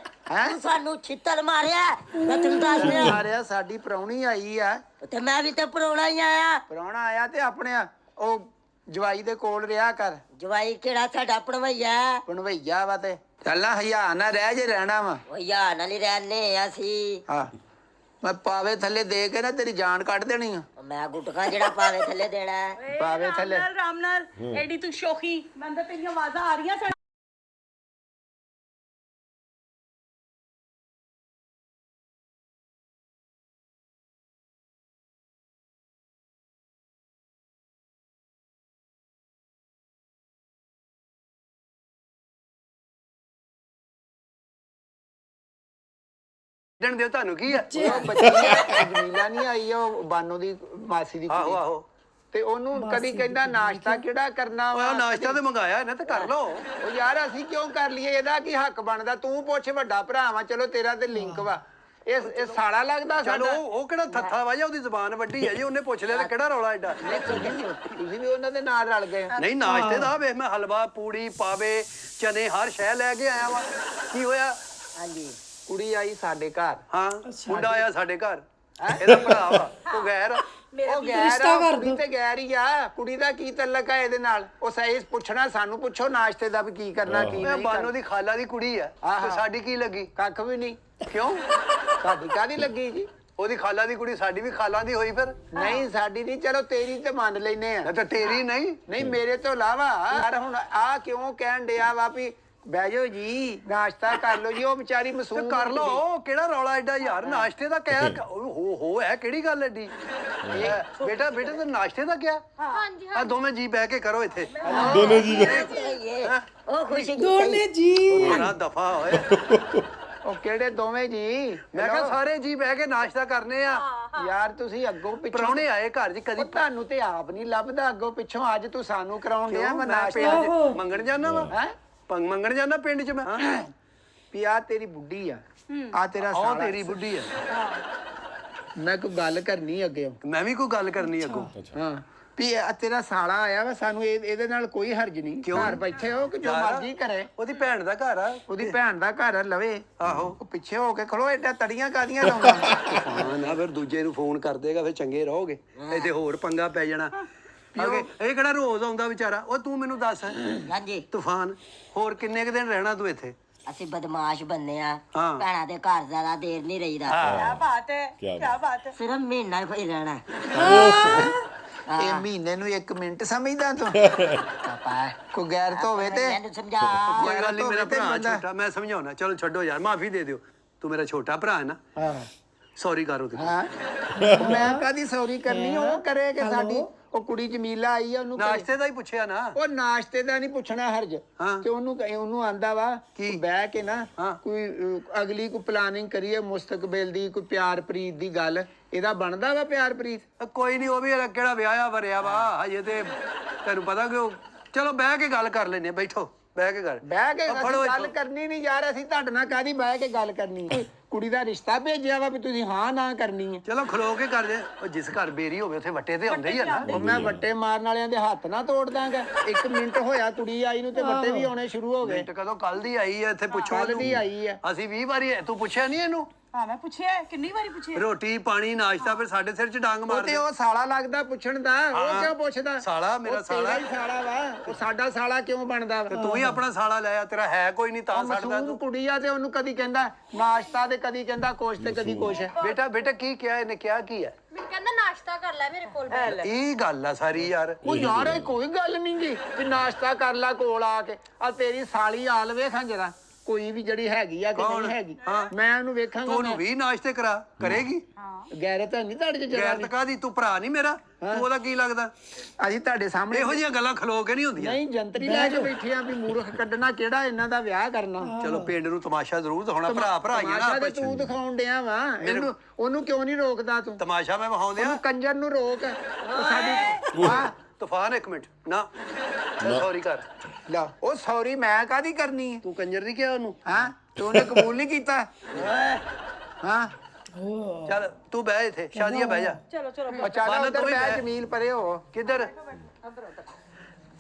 ਤੂੰ ਸਾਨੂੰ ਛਿੱਤਰ ਮਾਰਿਆ। ਮੈਂ ਤੈਨੂੰ ਦੱਸ ਰਿਹਾ। ਮਾਰਿਆ? ਸਾਡੀ ਪ੍ਰਾਹੁਣੀ ਆਈ ਆ। ਤੇ ਮੈਂ ਵੀ ਤੇ ਪਰੋਣਾ ਹੀ ਆਇਆ। ਪ੍ਰਾਹੁਣਾ ਆਇਆ ਤੇ ਆਪਣੇ ਉਹ ਜਵਾਈ ਦੇ ਕੋਲ ਰਿਹਾ ਕਰ। ਜਵਾਈ ਕਿਹੜਾ ਸਾਡਾ ਪਣਵਈਆ? ਪਣਵਈਆ ਵਾ ਤੇ ਚੱਲ ਨਾ ਹਯਾ ਨਾ ਰਹਿ ਜੇ ਰਹਿਣਾ ਵਾ। ਓ ਯਾਰ ਨਾਲ ਹੀ ਰਹਿਨੇ ਅਸੀਂ। ਹਾਂ ਮੈਂ ਪਾਵੇ ਥੱਲੇ ਦੇ ਕੇ ਨਾ ਤੇਰੀ ਜਾਨ ਕੱਢ ਦੇਣੀ ਆ। ਮੈਂ ਗੁਟਕਾ ਜਿਹੜਾ ਪਾਵੇ ਥੱਲੇ ਦੇਣਾ ਹੈ। ਪਾਵੇ ਥੱਲੇ। ਰਾਮ ਨਾਲ ਐਡੀ ਤੂੰ ਸ਼ੋਖੀ। ਮੈਨੂੰ ਤਾਂ ਤੇਰੀਆਂ ਆਵਾਜ਼ਾਂ ਆ ਰਹੀਆਂ ਸਨ। ਖੇਡਣ ਦਿਓ, ਤੁਹਾਨੂੰ ਕੀ ਆ? ਉਹ ਬੱਚੀ ਜਮੀਲਾ ਨਹੀਂ ਆਈ ਆ, ਉਹ ਬਾਨੋ ਦੀ ਮਾਸੀ ਦੀ ਆਹੋ ਕੁੜੀ। ਆਹੋ। ਤੇ ਉਹਨੂੰ ਕਦੀ ਕਹਿੰਦਾ ਨਾਸ਼ਤਾ ਕਿਹੜਾ ਕਰਨਾ ਵਾ? ਉਹ ਨਾਸ਼ਤਾ ਤੇ ਮੰਗਾਇਆ ਇਹਨੇ ਤੇ ਕਰ ਲਓ। ਉਹ ਯਾਰ ਅਸੀਂ ਕਿਉਂ ਕਰ ਲਈਏ? ਇਹਦਾ ਕੀ ਹੱਕ ਬਣਦਾ? ਤੂੰ ਪੁੱਛ, ਵੱਡਾ ਭਰਾ ਵਾ। ਚਲੋ ਤੇਰਾ ਤੇ ਲਿੰਕ ਵਾ। ਇਹ ਸਾਲਾ ਲੱਗਦਾ ਚਲੋ ਸਾਡਾ। ਉਹ ਕਿਹੜਾ ਥੱਥਾ ਵਾ ਜਾਂ ਉਹਦੀ ਜ਼ੁਬਾਨ ਵੱਡੀ ਹੈ ਜੀ, ਉਹਨੇ ਪੁੱਛ ਲਿਆ ਤੇ ਕਿਹੜਾ ਰੌਲਾ ਐਡਾ? ਤੁਸੀਂ ਵੀ ਉਹਨਾਂ ਦੇ ਨਾਲ ਰਲ ਗਏ। ਨਹੀਂ ਨਾਸ਼ਤੇ ਦਾ ਵੇਖ, ਮੈਂ ਹਲਵਾ ਪੂੜੀ ਪਾਵੇ ਚਨੇ ਹਰ ਸ਼ੈ ਲੈ ਕੇ ਆਇਆ ਵਾ। ਕੀ ਹੋਇਆ? ਹਾਂਜੀ ਕੁੜੀ ਆਈ ਸਾਡੇ ਘਰ। ਹਾਂ ਮੁੰਡਾ ਆਇਆ ਸਾਡੇ ਘਰ। ਇਹਦਾ ਭਰਾ ਵਾ ਉਹ ਗੈਰ। ਉਹ ਗੈਰ ਆ, ਕੁੜੀ ਤੇ ਗੈਰ ਹੀ ਆ। ਕੁੜੀ ਦਾ ਕੀ ਤਲਕ ਆ ਇਹਦੇ ਨਾਲ? ਉਹ ਸਹੀ ਪੁੱਛਣਾ ਸਾਨੂੰ ਪੁੱਛੋ ਨਾਸ਼ਤੇ ਦਾ ਵੀ ਕੀ ਕਰਨਾ ਕੀ ਨਹੀਂ ਬਾਨੋ ਦੀ ਖਾਲਾ ਦੀ ਕੁੜੀ ਆ ਤੇ ਸਾਡੀ ਕੀ ਲੱਗੀ? ਕੱਖ ਵੀ ਨਹੀਂ। ਕਿਉਂ? ਸਾਡੀ ਕਾਹਦੀ ਲੱਗੀ ਜੀ? ਉਹਦੀ ਖਾਲਾ ਦੀ ਕੁੜੀ ਸਾਡੀ ਵੀ ਖਾਲਾ ਦੀ ਹੋਈ ਫਿਰ। ਨਹੀਂ ਸਾਡੀ ਨਹੀਂ। ਚਲੋ ਤੇਰੀ ਤੇ ਮੰਨ ਲੈਨੇ ਆ। ਤੇ ਤੇਰੀ ਨਹੀਂ? ਨਹੀਂ ਮੇਰੇ ਤੋਂ ਇਲਾਵਾ ਯਾਰ ਹੁਣ ਆ ਕਿਉਂ ਕਹਿਣ ਡਿਆ ਵਾ ਵੀ ਬਹਿ ਜਾਓ ਜੀ ਨਾਸ਼ਤਾ ਕਰ ਲਓ ਜੀ? ਉਹ ਵਿਚਾਰੀ ਮਸੂਮ ਕਰ ਲਓ। ਕਿਹੜਾ ਰੌਲਾ ਐਡਾ ਯਾਰ? ਨਾਸ਼ਤੇ ਦਾ ਕਹਿ ਹੋ ਹੈ ਕਿਹੜੀ ਗੱਲ ਐਡੀ? ਬੇਟਾ ਤੇ ਨਾਸ਼ਤੇ ਦਾ ਕਿਹਾ? ਹਾਂਜੀ ਆ ਦੋਵੇਂ ਜੀ ਬਹਿ ਕੇ ਕਰੋ ਇੱਥੇ। ਦੋਨੇ ਜੀ ਉਹ ਖੁਸ਼ੀ ਦੋਨੇ ਜੀ ਨਾ ਦਫਾ ਹੋਏ। ਉਹ ਕਿਹੜੇ ਦੋਵੇਂ ਜੀ? ਮੈਂ ਕਿਹਾ ਸਾਰੇ ਜੀ ਬਹਿ ਕੇ ਨਾਸ਼ਤਾ ਕਰਨੇ ਆ। ਯਾਰ ਤੁਸੀਂ ਅੱਗੋਂ ਪਿੱਛੋਂ ਪ੍ਰਾਹੁਣੇ ਆਏ ਘਰ 'ਚ ਕਦੀ ਉਹ ਤੁਹਾਨੂੰ ਤੇ ਆਪ ਨਹੀਂ ਲੱਭਦਾ ਅੱਗੋਂ ਪਿੱਛੋਂ। ਅੱਜ ਤੂੰ ਸਾਨੂੰ ਕਰਾਉਣ ਡਿਆ। ਮੈਂ ਮੈਂ ਨਾਸ਼ਤਾ ਪਿੰਡ 'ਚ ਮੰਗਣ ਜਾਣਾ ਵਾ। ਹੈ ਮੰਗਣ ਜਾਣਾ ਪਿੰਡ 'ਚ ਮੈਂ। ਵੀ ਆ ਤੇਰੀ ਬੁੱਢੀ ਆ, ਆ ਤੇਰਾ ਆਹ ਸਾਲਾ। ਤੇਰੀ ਬੁੱਢੀ ਆ। ਮੈਂ ਕੋਈ ਗੱਲ ਕਰਨੀ ਅੱਗੇ। ਮੈਂ ਵੀ ਕੋਈ ਗੱਲ ਕਰਨੀ ਅੱਗੋਂ। ਹਾਂ ਵੀ ਆ ਤੇਰਾ ਸਾਲਾ ਆਇਆ ਵਾ, ਸਾਨੂੰ ਇਹਦੇ ਨਾਲ ਕੋਈ ਹਰਜ ਨਹੀਂ। ਘਰ ਬੈਠੇ ਹੋ ਕਿ ਜੋ ਮਰਜ਼ੀ ਕਰੇ। ਉਹਦੀ ਭੈਣ ਦਾ ਘਰ ਆ। ਉਹਦੀ ਭੈਣ ਦਾ ਘਰ ਲਵੇ। ਆਹੋ ਉਹ ਪਿੱਛੇ ਹੋ ਕੇ ਖਲੋ, ਏਡਾ ਤੜੀਆਂ ਕਾਦੀਆਂ ਲਾਉਂਦਾ। ਹਾਂ ਨਾ ਫਿਰ ਦੂਜੇ ਨੂੰ ਫੋਨ ਕਰ ਦੇਗਾ, ਫਿਰ ਚੰਗੇ ਰਹੋਗੇ। ਇੱਥੇ ਹੋਰ ਪੰਗਾ ਪੈ ਜਾਣਾ। ਇਹ ਕਿਹੜਾ ਰੋਜ਼ ਆਉਂਦਾ ਵਿਚਾਰਾ। ਉਹ ਤੂੰ ਮੈਨੂੰ ਦੱਸ ਹਾਂਜੀ ਤੂਫਾਨ, ਹੋਰ ਕਿੰਨੇ ਕੁ ਦਿਨ ਰਹਿਣਾ ਤੂੰ ਇੱਥੇ? ਅਸੀਂ ਬਦਮਾਸ਼ ਬੰਨੇ ਆ, ਹਾਂ। ਭੈਣਾਂ ਦੇ ਘਰ ਜ਼ਿਆਦਾ ਦੇਰ ਨਹੀਂ ਰਹੀਦਾ। ਕੀ ਬਾਤ ਹੈ, ਕੀ ਬਾਤ ਹੈ। ਸਿਰਫ ਮਹੀਨਾ ਕੋਈ ਰਹਿਣਾ। ਇਹ ਮਹੀਨੇ ਨੂੰ 1 ਮਿੰਟ ਸਮਝਦਾ ਤੂੰ? ਪਾਪਾ ਕੋਈ ਗੈਰਤ ਹੋਵੇ ਤੇ ਮੈਨੂੰ ਸਮਝਾ। ਕੋਈ ਗੱਲ ਨਹੀਂ, ਮੇਰਾ ਧੋਵੇ ਤੇ ਭਰਾ ਬੰਦਾ। ਛੋਟਾ, ਮੈਂ ਸਮਝਾਉਣਾ। ਚਲੋ ਛੱਡੋ ਯਾਰ, ਮਾਫੀ ਦੇ ਦਿਓ। ਤੂੰ ਮੇਰਾ ਛੋਟਾ ਭਰਾ ਹੈ ਨਾ, ਹਾਂ ਸੌਰੀ ਕਰ ਉਹਦੇ। ਹਾਂ ਮੈਂ ਕਾਦੀ ਸੌਰੀ ਕਰਨੀ? ਉਹ ਕਰੇ ਕਿ ਸਾਡੀ ਉਹ ਕੁੜੀ ਜਮੀਲਾ ਆਈ ਆ, ਉਹਨੂੰ ਕਰੇ। ਨਾਸ਼ਤੇ ਦਾ ਹੀ ਪੁੱਛਿਆ ਨਾ। ਉਹ ਨਾਸ਼ਤੇ ਦਾ ਨਹੀਂ ਪੁੱਛਣਾ ਹਰਜ। ਹਾਂ। ਤੇ ਉਹਨੂੰ ਆਂਦਾ ਵਾ ਕੀ? ਬਹਿ ਕੇ ਨਾ ਹਾਂ। ਕੋਈ ਅਗਲੀ ਕੋਈ ਪਲਾਨਿੰਗ ਕਰੀਏ ਮੁਸਤਕਬਲ ਦੀ, ਕੋਈ ਪਿਆਰ ਪ੍ਰੀਤ ਦੀ ਗੱਲ। ਇਹਦਾ ਬਣਦਾ ਵਾ ਪਿਆਰ ਪ੍ਰੀਤ? ਕੋਈ ਨਹੀਂ, ਉਹ ਵੀ ਕਿਹੜਾ ਵਿਆਹਿਆ ਵਰਿਆ ਵਾ ਹਜੇ ਤੇ। ਤੈਨੂੰ ਪਤਾ ਕਿ ਉਹ, ਚਲੋ ਬਹਿ ਕੇ ਗੱਲ ਕਰ ਲੈਨੇ। ਬੈਠੋ, ਬਹਿ ਕੇ ਗੱਲ। ਬਹਿ ਕੇ ਉਹ ਅਸੀਂ ਫੜੋ ਗੱਲ ਇੱਥੋਂ। ਕਰਨੀ ਨਹੀਂ ਯਾਰ। ਅਸੀਂ ਤੁਹਾਡੇ ਨਾਲ ਕਾਦੀ ਬਹਿ ਕੇ ਗੱਲ ਕਰਨੀ? ਕੁੜੀ ਦਾ ਰਿਸ਼ਤਾ ਭੇਜਿਆ ਵਾ ਵੀ ਤੁਸੀਂ ਹਾਂ ਨਾ ਕਰਨੀ ਹੈ। ਚਲੋ ਖਲੋ ਕੇ ਕਰ ਦੇ। ਉਹ ਜਿਸ ਘਰ ਬੇਰੀ ਹੋਵੇ ਉੱਥੇ ਵੱਟੇ ਤੇ ਆਉਂਦੇ ਹੀ ਆ ਨਾ। ਉਹ ਮੈਂ ਵੱਟੇ ਮਾਰਨ ਵਾਲਿਆਂ ਦੇ ਹੱਥ ਨਾ ਤੋੜ ਦਾਂਗਾ। 1 ਮਿੰਟ ਹੋਇਆ ਕੁੜੀ ਆਈ ਨੂੰ ਤੇ ਵੱਟੇ ਵੀ ਆਉਣੇ ਸ਼ੁਰੂ ਹੋ ਗਏ। ਮਿੰਟ ਕਦੋਂ? ਕੱਲ ਦੀ ਆਈ ਆ ਇੱਥੇ। ਪੁੱਛੋ ਕੱਲ ਇਹਨੂੰ। ਦੀ ਆਈ ਆ। ਅਸੀਂ 20 ਵਾਰੀ ਤੂੰ ਪੁੱਛਿਆ ਨਹੀਂ ਇਹਨੂੰ? ਹਾਂ ਮੈਂ ਪੁੱਛਿਆ, ਕਿੰਨੀ ਵਾਰੀ ਪੁੱਛਿਆ। ਰੋਟੀ ਪਾਣੀ ਨਾਸ਼ਤਾ, ਫਿਰ ਸਾਡੇ ਸਿਰ 'ਚ ਡਾਂਗ ਉਹ ਮਾਰ ਤੇ ਦੇ। ਉਹ ਸਾਲਾ ਲੱਗਦਾ ਪੁੱਛਣ ਦਾ। ਉਹ ਕਿਉਂ ਪੁੱਛਦਾ? ਸਾਲਾ ਮੇਰਾ ਉਹ ਤੇਰਾ ਸਾਲਾ। ਹੀ ਸਾਲਾ ਵਾ। ਉਹ ਸਾਡਾ ਸਾਲਾ ਕਿਉਂ ਬਣਦਾ ਤੇ ਵਾ? ਤੂੰ ਹੀ ਆਪਣਾ ਸਾਲਾ ਲਿਆ। ਤੇਰਾ ਹੈ ਕੋਈ ਨਹੀਂ ਤਾਂ ਛੱਡਦਾ ਮਾਸੂਮ ਤੂੰ। ਕੁੜੀ ਆ ਤੇ ਉਹਨੂੰ ਕਦੀ ਕਹਿੰਦਾ ਨਾਸ਼ਤਾ ਤੇ ਕਦੀ ਕਹਿੰਦਾ ਕੁਛ ਤੇ ਕਦੀ ਕੁਛ। ਬੇਟਾ ਕੀ ਕਿਹਾ ਇਹਨੇ? ਕਿਹਾ ਕੀ ਹੈ? ਮੈਨੂੰ ਕਹਿੰਦਾ ਨਾਸ਼ਤਾ ਕਰ ਲੈ ਮੇਰੇ ਕੋਲ। ਇਹ ਗੱਲ ਆ ਸਾਰੀ ਯਾਰ। ਉਹ ਯਾਰ ਇਹ ਕੋਈ ਗੱਲ ਨਹੀਂ ਜੀ ਵੀ ਨਾਸ਼ਤਾ ਕਰ ਲੈ ਕੋਲ ਆ ਕੇ। ਆ ਤੇਰੀ ਸਾਲੀ ਆਲ ਵੇਖਾਂ ਜਰਾ, ਕੋਈ ਵੀ ਜਿਹੜੀ ਹੈਗੀ ਆ ਕਿ ਕੌਣ? ਨਹੀਂ ਹੈਗੀ। ਹਾਂ। ਮੈਂ ਉਹਨੂੰ ਵੇਖਾਂਗਾ। ਤੂੰ ਉਹਨੂੰ ਵੀ ਨਾਸ਼ਤੇ ਕਰਾ ਕਰੇਗੀ? ਗੈਰਤ ਨਹੀਂ ਤੁਹਾਡੇ ਚ ਜਰਾ ਗੈਰਤ ਕਾਦੀ? ਤੂੰ ਭਰਾ ਨਹੀਂ ਮੇਰਾ? ਤੂੰ ਉਹਦਾ ਕੀ ਲੱਗਦਾ? ਅਸੀਂ ਤੁਹਾਡੇ ਸਾਹਮਣੇ ਇਹੋ ਜਿਹੀਆਂ ਗੱਲਾਂ ਖਲੋ ਕੇ ਨਹੀਂ ਹੁੰਦੀਆਂ। ਨਹੀਂ ਜੰਤਰੀ ਲੈ ਕੇ ਬੈਠੇ ਆ ਵੀ ਮੂਰਖ ਕੱਢਣਾ ਕਿਹੜਾ ਇਹਨਾਂ ਦਾ ਵਿਆਹ ਕਰਨਾ। ਚਲੋ ਪਿੰਡ ਨੂੰ ਤਮਾਸ਼ਾ ਜ਼ਰੂਰ ਦਿਖਾਉਣਾ। ਭਰਾ ਹੀ ਆ ਨਾ ਤਮਾਸ਼ਾ ਤੇ ਆਪਸ 'ਚ। ਤੂੰ ਦਿਖਾਉਣ ਡਿਆ ਵਾ ਇਹਨੂੰ। ਉਹਨੂੰ ਕਿਉਂ ਨਹੀਂ ਰੋਕਦਾ ਤੂੰ? ਤਮਾਸ਼ਾ ਮੈਂ ਵਿਖਾਉਂਦੇ ਆ। ਉਹਨੂੰ ਕੰਜਰ ਨੂੰ ਰੋਕ। ਉਹ ਸਾਡੀ ਹਾਂ ਤੂਫਾਨ 1 ਮਿੰਟ ਨਾ ਸੌਰੀ ਕਰ। ਲਾ ਉਹ ਸੌਰੀ ਮੈਂ ਕਾਦੀ ਕਰਨੀ ਹੈ? ਤੂੰ ਕੰਜਰ ਨਹੀਂ ਕਿਹਾ ਉਹਨੂੰ? ਹਾਂ ਤੇ ਉਹਨੇ ਕਬੂਲ ਨਹੀਂ ਕੀਤਾ। ਹਾਂ ਚੱਲ ਤੂੰ ਬਹਿ ਇੱਥੇ, ਸ਼ਾਦੀਆ ਬਹਿ ਜਾ। ਚਲੋ ਚਲੋ ਉਹ ਚੱਲ ਮਾਨਾ ਉਧਰ ਤੂੰ ਵੀ ਬਹਿ ਬਹਿ। ਜਮੀਲ ਪਰੇ ਹੋ। ਕਿੱਧਰ?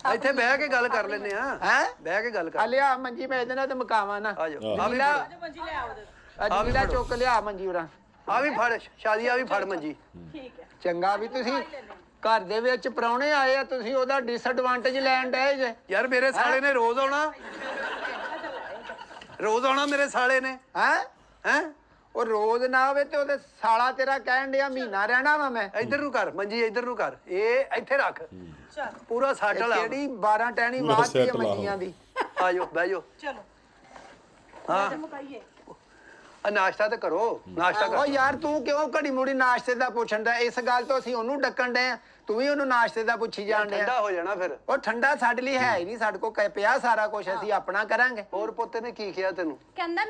ਇੱਥੇ ਬਹਿ ਕੇ ਗੱਲ ਕਰ ਲੈਨੇ ਆ। ਹੈ ਬਹਿ ਕੇ ਗੱਲ ਆ ਕਰ। ਲਿਆ ਮੰਜੀ ਮੈਂ ਇਹਦੇ ਨਾਲ ਤੇ ਮਕਾਵਾਂ ਨਾ। ਆ ਜਾਓ। ਆ ਵੀ ਜਮੀਲਾ ਫੜ। ਮੰਜੀ ਲੈ ਆਓ। ਜਮੀਲਾ ਚੁੱਕ ਲਿਆ ਮੰਜੀ ਉਰਾ। ਆ ਵੀ ਫੜ। ਸ਼ਾਦੀਆ ਵੀ ਫੜ ਮੰਜੀ। ਠੀਕ ਹੈ। ਚੰਗਾ ਵੀ ਤੁਸੀਂ ਘਰ ਦੇ ਵਿੱਚ ਪ੍ਰਾਹੁਣੇ ਆਏ ਆ, ਤੁਸੀਂ ਉਹਦਾ ਡਿਸਐਡਵਾਂਟੇਜ ਲੈਣ ਡਏ ਜੇ। ਯਾਰ ਮੇਰੇ ਸਾਲੇ ਨੇ ਰੋਜ਼ ਆਉਣਾ। ਰੋਜ਼ ਆਉਣਾ ਮੇਰੇ ਸਾਲੇ ਨੇ। ਹੈ ਹੈ ਉਹ ਰੋਜ਼ ਨਾ ਹੋਵੇ ਤੇ ਉਹਦੇ ਸਾਲਾ ਤੇਰਾ ਕਹਿਣ ਡਿਆ ਮਹੀਨਾ ਰਹਿਣਾ ਵਾ ਮੈਂ। ਇੱਧਰ ਨੂੰ ਕਰ ਮੰਜੀ, ਇੱਧਰ ਨੂੰ ਕਰ। ਇਹ ਇੱਥੇ ਰੱਖ। ਪੂਰਾ ਸੱਟ ਲਾ। ਕਿਹੜੀ 12 ਟਹਿਣੀ ਬਾਤੀ ਹੈ ਮੰਜੀਆਂ ਦੀ। ਆ ਜਾਓ ਬਹਿ ਜਾਓ। ਚਲੋ ਹਾਂ ਮੁਕਾਈਏ। ਆ ਨਾਸ਼ਤਾ ਤੇ ਕਰੋ। ਨਾਸ਼ਤਾ ਉਹ ਕਰ। ਯਾਰ ਤੂੰ ਕਿਉਂ ਘੜੀ ਮੁੜੀ ਨਾਸ਼ਤੇ ਦਾ ਪੁੱਛਣ ਦਾ? ਇਸ ਗੱਲ ਤੋਂ ਅਸੀਂ ਉਹਨੂੰ ਡੱਕਣ ਡਏ ਆ, ਤੂੰ ਵੀ ਉਹਨੂੰ ਨਾਸ਼ਤੇ ਦਾ ਪੁੱਛੀ ਜਾਣ ਡਿਆ। ਠੰਡਾ ਹੋ ਜਾਣਾ ਫਿਰ। ਉਹ ਠੰਡਾ ਸਾਡੇ ਲਈ ਹੈ ਹੀ ਨਹੀਂ। ਸਾਡੇ ਕੋਲ ਪਿਆ ਸਾਰਾ ਕੁਝ, ਅਸੀਂ ਆਪਣਾ ਕਰਾਂਗੇ। ਹੋਰ ਪੁੱਤ ਨੇ ਕੀ ਕਿਹਾ ਤੈਨੂੰ?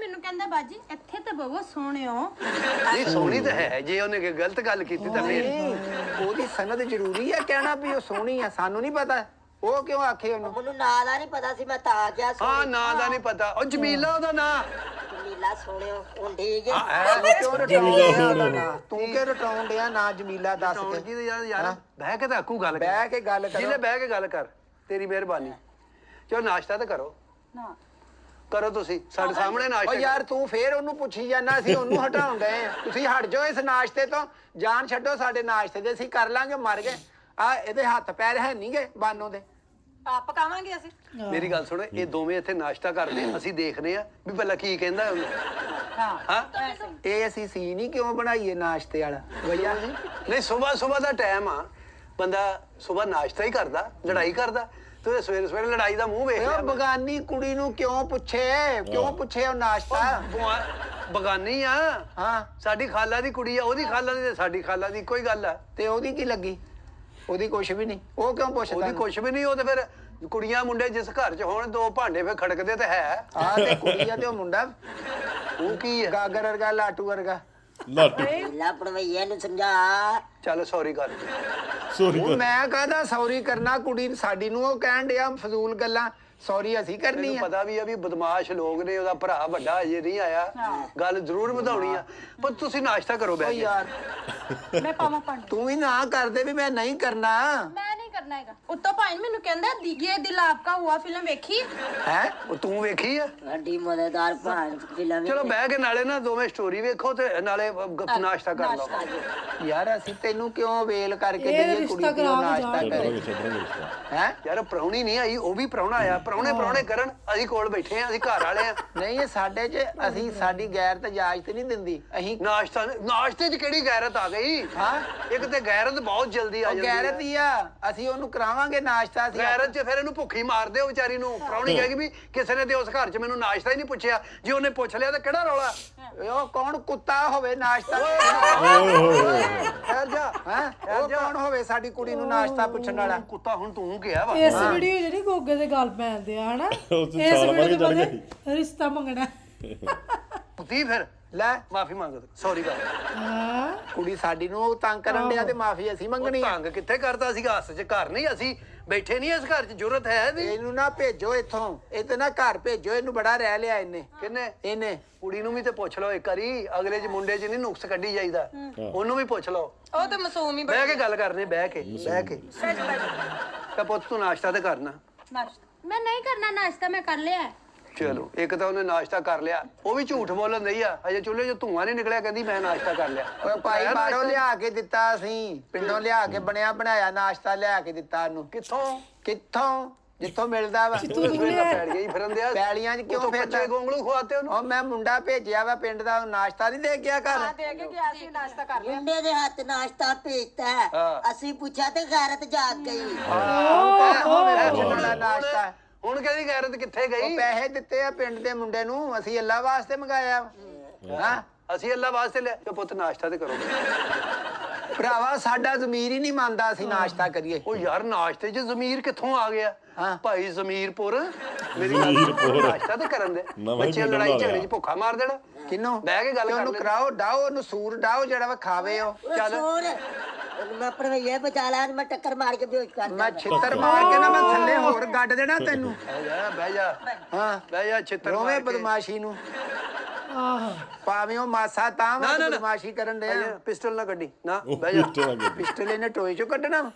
ਮੈਨੂੰ ਕਹਿੰਦਾ ਬਾਜੀ ਇੱਥੇ ਤੇ ਬਹੁਤ ਸੋਹਣਿਓ। ਨਹੀਂ ਸੋਹਣੀ ਤਾਂ ਹੈ। ਜੇ ਉਹਨੇ ਕੋਈ ਗਲਤ ਗੱਲ ਕੀਤੀ ਤਾਂ ਫਿਰ ਨਹੀਂ, ਉਹਦੀ ਸਨਦ ਜ਼ਰੂਰੀ ਹੈ ਕਹਿਣਾ ਵੀ ਉਹ ਸੋਹਣੀ ਆ। ਸਾਨੂੰ ਨਹੀਂ ਪਤਾ ਉਹ ਕਿਉਂ ਆਖੇ ਉਹਨੂੰ। ਮੈਨੂੰ ਨਾਂ ਦਾ ਨਹੀਂ ਪਤਾ ਸੀ, ਮੈਂ ਤਾਂ ਕਿਹਾ ਹਾਂ ਨਾਂ ਦਾ ਨਹੀਂ ਪਤਾ। ਉਹ ਜਮੀਲਾ ਉਹਦਾ ਨਾਂ। ਨੀਲਾ ਸੋਹਣਿਓ ਹੁੰਦੀ ਜੇ। ਤੂੰ ਕਿਉਂ ਰਟਾਉਣ ਡਿਆ ਉਹਦਾ ਨਾਂ? ਤੂੰ ਕਿਉਂ ਰਟਾਉਣ ਡਿਆ ਨਾਂ ਜਮੀਲਾ? ਦੱਸ ਟੌਣ ਕੇ ਕੀ ਤੇ ਯਾਰ ਬਹਿ ਕੇ ਤਾਂ ਆਕੂ ਗੱਲ ਕਰ। ਬਹਿ ਕੇ ਗੱਲ ਕਰੋ। ਜਿਹਨੇ ਬਹਿ ਕੇ ਗੱਲ ਕਰ। ਤੇਰੀ ਮਿਹਰਬਾਨੀ। ਚਲੋ ਨਾਸ਼ਤਾ ਤਾਂ ਕਰੋ। ਨਾ ਕਰੋ ਤੁਸੀਂ ਸਾਡੇ ਸਾਹਮਣੇ ਓ ਨਾਸ਼ਤਾ। ਯਾਰ ਤੂੰ ਫੇਰ ਉਹਨੂੰ ਪੁੱਛੀ ਜਾਂਦਾ, ਅਸੀਂ ਉਹਨੂੰ ਹਟਾਉਣ ਗਏ ਆ। ਤੁਸੀਂ ਹਟ ਜਾਓ ਇਸ ਨਾਸ਼ਤੇ ਤੋਂ। ਜਾਨ ਛੱਡੋ ਸਾਡੇ ਨਾਸ਼ਤੇ ਦੇ। ਅਸੀਂ ਕਰ ਲਾਂਗੇ, ਮਰ ਗਏ। ਆ ਇਹਦੇ ਹੱਥ ਪੈਰ ਹੈ ਨਹੀਂਗੇ ਬਾਨੋ ਦੇ। ਆਪ ਪਕਾਵਾਂਗੇ ਅਸੀਂ। ਮੇਰੀ ਗੱਲ ਸੁਣੋ, ਇਹ ਦੋਵੇਂ ਇੱਥੇ ਨਾਸ਼ਤਾ ਕਰਦੇ ਆ। ਅਸੀਂ ਦੇਖਦੇ ਆ ਵੀ ਪਹਿਲਾਂ ਕੀ ਕਹਿੰਦਾ ਉਹਨੂੰ। ਹਾਂ ਹਾਂ ਇਹ ਅਸੀਂ ਸੀਨ ਹੀ ਕਿਉਂ ਬਣਾਈਏ ਨਾਸ਼ਤੇ ਵਾਲਾ? ਭਈਆ ਨਹੀਂ ਸਵੇਰ ਦਾ ਟਾਈਮ ਆ। ਬੰਦਾ ਸਵੇਰ ਨਾਸ਼ਤਾ ਹੀ ਕਰਦਾ, ਲੜਾਈ ਕਰਦਾ। ਤੂੰ ਸਵੇਰੇ ਸਵੇਰੇ ਲੜਾਈ ਦਾ ਮੂੰਹ ਵੇਖ ਉਹ ਲਿਆ। ਬਗਾਨੀ ਕੁੜੀ ਨੂੰ ਕਿਉਂ ਪੁੱਛੇ? ਕਿਉਂ ਪੁੱਛੇ ਉਹ ਨਾਸ਼ਤਾ? ਬਗਾਨੀ ਆ। ਹਾਂ ਸਾਡੀ ਖਾਲਾ ਦੀ ਕੁੜੀ ਆ। ਉਹਦੀ ਖਾਲਾ ਦੀ ਤੇ ਸਾਡੀ ਖਾਲਾ ਦੀ ਕੋਈ ਗੱਲ ਆ? ਤੇ ਉਹਦੀ ਕੀ ਲੱਗੀ? ਉਹਦੀ ਕੁਛ ਵੀ ਨਹੀਂ। ਉਹ ਕਿਉਂ ਪੁੱਛਦਾ? ਉਹਦੀ ਕੁਛ ਵੀ ਨਹੀਂ। ਉਹ ਤੇ ਫਿਰ ਕੁੜੀਆਂ ਮੁੰਡੇ ਜਿਸ ਘਰ 'ਚ ਹੋਣ ਦੋ ਭਾਂਡੇ ਫੇ ਖੜਕਦੇ ਤੇ ਹੈ। ਆ ਤੇ ਕੁੜੀ ਆ ਤੇ ਉਹ ਮੁੰਡਾ ਉਹ ਕੀ ਹੈ? ਗਾਗਰ ਵਰਗਾ ਲਾਟੂ ਵਰਗਾ। ਲਾਟੂ ਲਾ ਭਣਵਈਏ ਨੂੰ ਸਮਝਾ। ਚੱਲ ਸੌਰੀ ਕਰ। ਸੋਰੀ ਉਹ ਮੈਂ ਕਾਹਦਾ ਸੌਰੀ ਕਰਨਾ, ਕੁੜੀ ਸਾਡੀ ਨੂੰ ਉਹ ਕਹਿਣ ਡਿਆ ਫਜ਼ੂਲ ਗੱਲਾਂ, ਸੌਰੀ ਅਸੀਂ ਕਰਨੀ ਮੈਨੂੰ ਆ। ਪਤਾ ਵੀ ਆ ਵੀ ਬਦਮਾਸ਼ ਲੋਕ ਨੇ, ਉਹਦਾ ਭਰਾ ਵੱਡਾ ਅਜੇ ਨਹੀਂ ਆਇਆ, ਗੱਲ ਜ਼ਰੂਰ ਵਧਾਉਣੀ ਆ, ਪਰ ਤੁਸੀਂ ਨਾਸ਼ਤਾ ਕਰੋ ਓ ਬਹਿ ਕੇ। ਯਾਰ ਮੈਂ ਪਾਵਾਂ ਪਾਣੀ। ਤੂੰ ਵੀ ਨਾ ਕਰਦੇ ਵੀ ਮੈਂ ਨਹੀਂ ਕਰਨਾ ਮੈਂ ਨਹੀਂ ਕਰਨਾ ਹੈਗਾ। ਉੱਤੋਂ ਭਾਈ ਮੈਨੂੰ ਕਹਿੰਦਾ ਦੀਏ ਦਿਲ ਆਪਕਾ ਹੁਆ ਫਿਲਮ ਵੇਖੀ। ਹੈ ਉਹ ਤੂੰ ਵੇਖੀ ਆ? ਸਾਡੀ ਮਦਦਗਾਰ ਭਾਣ ਫਿਲਮ ਚਲੋ ਬਹਿ ਕੇ ਨਾਲੇ ਨਾ ਦੋਵੇਂ ਸਟੋਰੀ ਵੇਖੋ ਤੇ ਨਾਲੇ ਨਾਸ਼ਤਾ ਕਰ ਲਓ। ਯਾਰ ਅਸੀਂ ਤੈਨੂੰ ਕਿਉਂ ਵੇਲ ਕਰਕੇ ਇਹ ਦਈਏ ਕੁੜੀ ਰਿਸ਼ਤਾ ਦੀ ਉਹ ਕਰਾ ਕੇ ਨਾਸ਼ਤਾ ਕਰੇ ਛੱਡਾਂਗੇ ਛੱਡਾਂਗੇ ਰਿਸ਼ਤਾ। ਹੈ? ਯਾਰ ਪ੍ਰਾਹੁਣੀ ਨਹੀਂ ਆਈ, ਉਹ ਵੀ ਪ੍ਰਾਹੁਣਾ ਆਇਆ, ਪ੍ਰਾਹੁਣੇ ਕਰਨ, ਅਸੀਂ ਕੋਲ ਬੈਠੇ ਆ, ਅਸੀਂ ਘਰ ਵਾਲੇ ਆ। ਨਹੀਂ ਇਹ ਸਾਡੇ 'ਚ ਅਸੀਂ ਸਾਡੀ ਗੈਰਤ ਇਜਾਜ਼ਤ ਨਹੀਂ ਦਿੰਦੀ। ਅਸੀਂ ਨਾਸ਼ਤੇ 'ਚ ਕਿਹੜੀ ਗੈਰਤ ਆ ਗਈ? ਹਾਂ ਇੱਕ ਤੇ ਗੈਰਤ ਬਹੁਤ ਜਲਦੀ ਆ ਉਹ ਜਾਂਦੀ ਗੈਰਤ ਹੈ। ਹੀ ਆ, ਅਸੀਂ ਉਹਨੂੰ ਕਰਾਵਾਂਗੇ ਨਾਸ਼ਤਾ। ਅਸੀਂ ਗੈਰਤ 'ਚ ਫਿਰ ਇਹਨੂੰ ਭੁੱਖੀ ਮਾਰ ਦਿਓ ਵਿਚਾਰੀ ਨੂੰ। ਪ੍ਰਾਹੁਣੀ ਕਹੇਗੀ ਵੀ ਕਿਸੇ ਨੇ ਤੇ ਉਸ ਘਰ 'ਚ ਮੈਨੂੰ ਨਾਸ਼ਤਾ ਹੀ ਨਹੀਂ ਪੁੱਛਿਆ, ਜੇ ਉਹਨੇ ਪੁੱਛ ਲਿਆ ਤਾਂ ਕਿਹੜਾ ਰੌਲਾ? ਉਹ ਕੌਣ ਕੁੱਤਾ ਹੋਵੇ ਨਾਸ਼ਤਾ ਠਹਿਰ ਜਾ। ਹੈ? ਉਹ ਕੌਣ ਹੋਵੇ ਸਾਡੀ ਕੁੜੀ ਨੂੰ ਨਾਸ਼ਤਾ ਪੁੱਛਣ ਵਾਲਾ? ਕੁੱਤਾ ਹੁਣ ਤੂੰ ਕਿਹਾ ਵਾ। ਇਸ ਵੀਡੀਓ ਜਿਹੜੀ ਗੋਗੇ ਦੇ ਗੱਲ ਪੈਂਦੇ ਆ ਹਨਾ, ਉਹ ਤੇ ਇਸ ਛਾਲ ਮਾਰ ਕੇ ਵੀਡੀਓ ਚੜ੍ਹ ਦੇ ਗਈ। ਬਾਅਦ ਰਿਸ਼ਤਾ ਮੰਗਣਾ। ਪੁੱਤੀ ਫਿਰ ਲੈ ਮਾਫੀ ਮੰਗ, ਸੌਰੀ ਕਰ। ਹਾਂ ਕੁੜੀ ਸਾਡੀ ਨੂੰ ਉਹ ਤੰਗ ਕਰਨ ਡਿਆ ਤੇ ਮਾਫੀ ਅਸੀਂ ਮੰਗਣੀ ਆ। ਤੰਗ ਕਿੱਥੇ ਕਰਦਾ ਸੀਗਾ? ਹੱਸ 'ਚ ਘਰ ਨਹੀਂ, ਅਸੀਂ ਬੈਠੇ ਨਹੀਂ ਇਸ ਘਰ 'ਚ, ਜ਼ਰੂਰਤ ਹੈ ਇਹਦੀ। ਇਹਨੂੰ ਨਾ ਭੇਜੋ ਇੱਥੋਂ, ਇਹ ਤੇ ਨਾ ਘਰ ਭੇਜੋ ਇਹਨੂੰ, ਬੜਾ ਰਹਿ ਲਿਆ ਇਹਨੇ। ਕਿੰਨੇ? ਇਹਨੇ ਕੁੜੀ ਨੂੰ ਵੀ ਤੇ ਪੁੱਛ ਲਓ ਇੱਕ ਵਾਰੀ, ਅਗਲੇ 'ਚ ਮੁੰਡੇ 'ਚ ਨਹੀਂ ਨੁਕਸ ਕੱਢੀ ਜਾਈਦਾ, ਉਹਨੂੰ ਵੀ ਪੁੱਛ ਲਓ। ਉਹ ਤੇ ਮਾਸੂਮ ਹੀ ਬਹਿ ਕੇ ਗੱਲ ਕਰਨੀ, ਬਹਿ ਕੇ ਤਾਂ ਪੁੱਤ ਤੂੰ ਨਾਸ਼ਤਾ ਤੇ ਕਰਨਾ। ਨਾਸ਼ਤਾ ਮੈਂ ਨਹੀਂ ਕਰਨਾ, ਨਾਸ਼ਤਾ ਮੈਂ ਕਰ ਲਿਆ ਹੈ। ਚਲੋ ਇੱਕ ਤਾਂ ਉਹਨੇ ਨਾਸ਼ਤਾ ਕਰ ਲਿਆ, ਉਹ ਵੀ ਝੂਠ ਬੋਲਣ ਦਈ ਆ, ਅਜੇ ਚੁੱਲ੍ਹੇ 'ਚੋਂ ਧੂੰਆਂ ਨਹੀਂ ਨਿਕਲਿਆ, ਕਹਿੰਦੀ ਮੈਂ ਨਾਸ਼ਤਾ ਕਰ ਲਿਆ। ਉਹ ਭਾਈ ਬਾਹਰੋਂ ਲਿਆ ਕੇ ਦਿੱਤਾ, ਅਸੀਂ ਪਿੰਡੋਂ ਲਿਆ ਕੇ ਬਣਿਆ ਬਣਾਇਆ ਨਾਸ਼ਤਾ ਲਿਆ ਕੇ ਦਿੱਤਾ ਉਹਨੂੰ। ਕਿੱਥੋਂ ਜਿੱਥੋਂ ਮਿਲਦਾ ਵਾ। ਪੈੜ ਗਈ ਫਿਰਨ ਦਿਆ ਪੈਲੀਆਂ 'ਚ ਕਿਉਂ ਫਿਰਦਾ? ਕੱਚੇ ਗੋਂਗਲੂ ਖਵਾਤੇ ਉਹਨੂੰ। ਉਹ ਮੈਂ ਮੁੰਡਾ ਭੇਜਿਆ ਵਾ ਪਿੰਡ ਦਾ, ਨਾਸ਼ਤਾ ਨਹੀਂ ਦੇ ਗਿਆ ਘਰ। ਦੇ ਕੇ ਗਿਆ ਸੀ, ਨਾਸ਼ਤਾ ਕਰ ਲਿਆ। ਮੁੰਡੇ ਦੇ ਹੱਥ ਨਾਸ਼ਤਾ ਭੇਜਤਾ ਹੈ। ਹਾਂ। ਅਸੀਂ ਪੁੱਛਿਆ ਤੇ ਗੈਰਤ ਜਾਗ ਗਈ। ਨਾਸ਼ਤਾ ਹੁਣ ਕਹਿੰਦੀ ਗੈਰਤ ਕਿੱਥੇ ਉਹ ਗਈ? ਪੈਸੇ ਦਿੱਤੇ ਆ ਪਿੰਡ ਦੇ ਮੁੰਡੇ ਨੂੰ, ਅਸੀਂ ਅੱਲਾ ਵਾਸਤੇ ਮੰਗਾਇਆ। ਹਾਂ ਅਸੀਂ ਅੱਲਾ ਵਾਸਤੇ ਲੈ ਤੇ ਪੁੱਤ ਨਾਸ਼ਤਾ ਤੇ ਕਰੋ। ਭਰਾਵਾ ਸਾਡਾ ਜ਼ਮੀਰ ਹੀ ਨਹੀਂ ਮੰਨਦਾ ਅਸੀਂ ਨਾਸ਼ਤਾ ਕਰੀਏ। ਉਹ ਯਾਰ ਨਾਸ਼ਤੇ 'ਚ ਜ਼ਮੀਰ ਕਿੱਥੋਂ ਆ ਗਿਆ? ਹਾਂ। ਭਾਈ ਜ਼ਮੀਰਪੁਰ ਮੇਰੀ ਗੱਲ ਨਾਸ਼ਤਾ ਤੇ ਕਰਨ ਦੇ, ਨਵਾਂ ਹੀ ਬੱਚੇ ਖੇਡਣ ਲੜਾਈ ਵਾਲਾ। ਝਗੜੇ 'ਚ ਭੁੱਖਾ ਮਾਰ ਦੇਣਾ। ਕਿਨੂੰ ਬਹਿ ਕੇ ਗੱਲ ਕਰ ਉਹਨੂੰ ਲੈਂਦੇ। ਕਰਾਓ, ਡਾਓ ਉਹਨੂੰ, ਸੂਰ ਡਾਓ ਜਿਹੜਾ ਵਾ ਖਾਵੇ ਉਹ। ਚੱਲ ਮੈਂ ਭਣਵਈਏ ਬਚਾ ਲਿਆ, ਮੈਂ ਟੱਕਰ ਮਾਰ ਕੇ ਬੇਹੋਸ਼ ਕਰ ਮੈਂ ਛਿੱਤਰ ਮਾਰ ਕੇ ਨਾ ਮੈਂ ਥੱਲੇ ਹੋਰ ਗੱਡ ਦੇਣਾ ਤੈਨੂੰ। ਬਹਿ ਜਾ ਹਾਂ ਬਹਿ ਜਾ, ਛਿੱਤਰ ਰੋਵੇਂ ਮਾਰ ਕੇ। ਬਦਮਾਸ਼ੀ ਨੂੰ ਆਹੋ ਭਾਵੇਂ ਉਹ ਮਾਸਾ ਤਾਂ ਵਾ ਨਾ। ਬਦਮਾਸ਼ੀ ਕਰਨ ਡਿਆ। ਪਿਸਟਲ ਨਾ ਕੱਢੀ ਨਾ, ਬਹਿ ਜਾ। ਪਿਸਟਲ ਇਹਨੇ ਟੋਏ ਚੋਂ ਕੱਢਣਾ ਵਾ।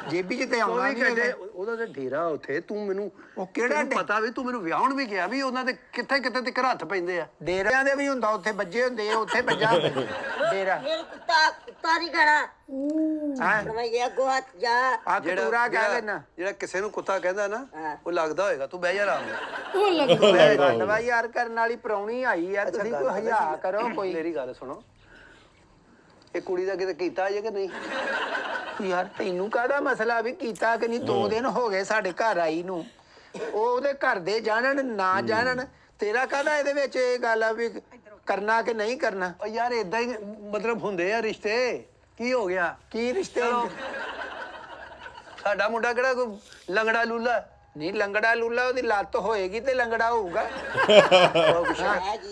ਜੇਬੀ 'ਚ ਤੇ ਆਉਣਾ ਨਹੀਂ ਕਹਿੰਦੇ ਉਹਦੇ। ਉਹਦਾ ਤੇ ਡੇਰਾ ਉੱਥੇ, ਤੂੰ ਮੈਨੂੰ ਉਹ ਕਿਹੜਾ ਤੈਨੂੰ ਪਤਾ ਵੀ ਤੂੰ ਮੈਨੂੰ ਵਿਆਹਣ ਵੀ ਗਿਆ ਵੀ ਉਹਨਾਂ ਦੇ ਕਿੱਥੇ ਕਿੱਥੇ ਤੱਕ ਹੱਥ ਪੈਂਦੇ ਆ। ਡੇਰਿਆਂ ਦੇ ਵੀ ਹੁੰਦਾ, ਉੱਥੇ ਵੱਜੇ ਹੁੰਦੇ ਆ, ਉੱਥੇ ਵੱਜਾ ਹੁੰਦਾ ਡੇਰਾ। ਇਹ ਕੁੱਤਾ ਨਹੀਂ ਖਾਣਾ। ਹਾਂ ਭਣਵਈਏ ਅੱਗੋਂ ਹੱਥ ਜਾ। ਆ ਕਤੂਰਾ ਕਹਿ ਲੈਣਾ। ਜਿਹੜਾ ਕਿਸੇ ਨੂੰ ਕੁੱਤਾ ਕਹਿੰਦਾ ਨਾ, ਹਾਂ। ਉਹ ਲੱਗਦਾ ਹੋਏਗਾ। ਤੂੰ ਬਹਿ ਜਾ ਆਰਾਮ ਨਾਲ। ਉਹ ਲੱਗਦਾ ਗੱਲਵਾ ਯਾਰ ਕਰਨ ਵਾਲੀ ਪ੍ਰਾਹੁਣੀ ਆਈ ਆ, ਤੁਸੀਂ ਕੋਈ ਹਯਾ ਕਰੋ ਕੋਈ। ਮੇਰੀ ਗੱਲ ਸੁਣੋ, ਇਹ ਕੁੜੀ ਦਾ ਕਿਤੇ ਕੀਤਾ ਜੇ ਕਿ ਨਹੀਂ? ਯਾਰ ਤੈਨੂੰ ਕਾਹਦਾ ਮਸਲਾ ਵੀ ਕੀਤਾ ਕਿ ਨਹੀਂ? 2 ਦਿਨ ਹੋ ਗਏ ਸਾਡੇ ਘਰ ਆਈ ਨੂੰ। ਉਹ ਉਹਦੇ ਘਰ ਦੇ ਜਾਣਨ ਨਾ ਜਾਣਨ, ਤੇਰਾ ਕਾਹਦਾ ਇਹਦੇ ਵਿੱਚ ਇਹ ਗੱਲ ਆ ਵੀ ਕਰਨਾ ਕਿ ਨਹੀਂ ਕਰਨਾ? ਉਹ ਯਾਰ ਇਦਾਂ ਹੀ ਮਤਲਬ ਹੁੰਦੇ ਆ ਰਿਸ਼ਤੇ। ਕੀ ਹੋ ਗਿਆ? ਕੀ ਰਿਸ਼ਤੇ ਚਲੋ, ਸਾਡਾ ਮੁੰਡਾ ਕਿਹੜਾ ਕੋਈ ਲੰਗੜਾ ਲੂਲਾ? ਨਹੀਂ ਲੰਗੜਾ ਲੂਲਾ, ਉਹਦੀ ਲੱਤ ਹੋਏਗੀ ਤੇ ਲੰਗੜਾ ਹੋਊਗਾ।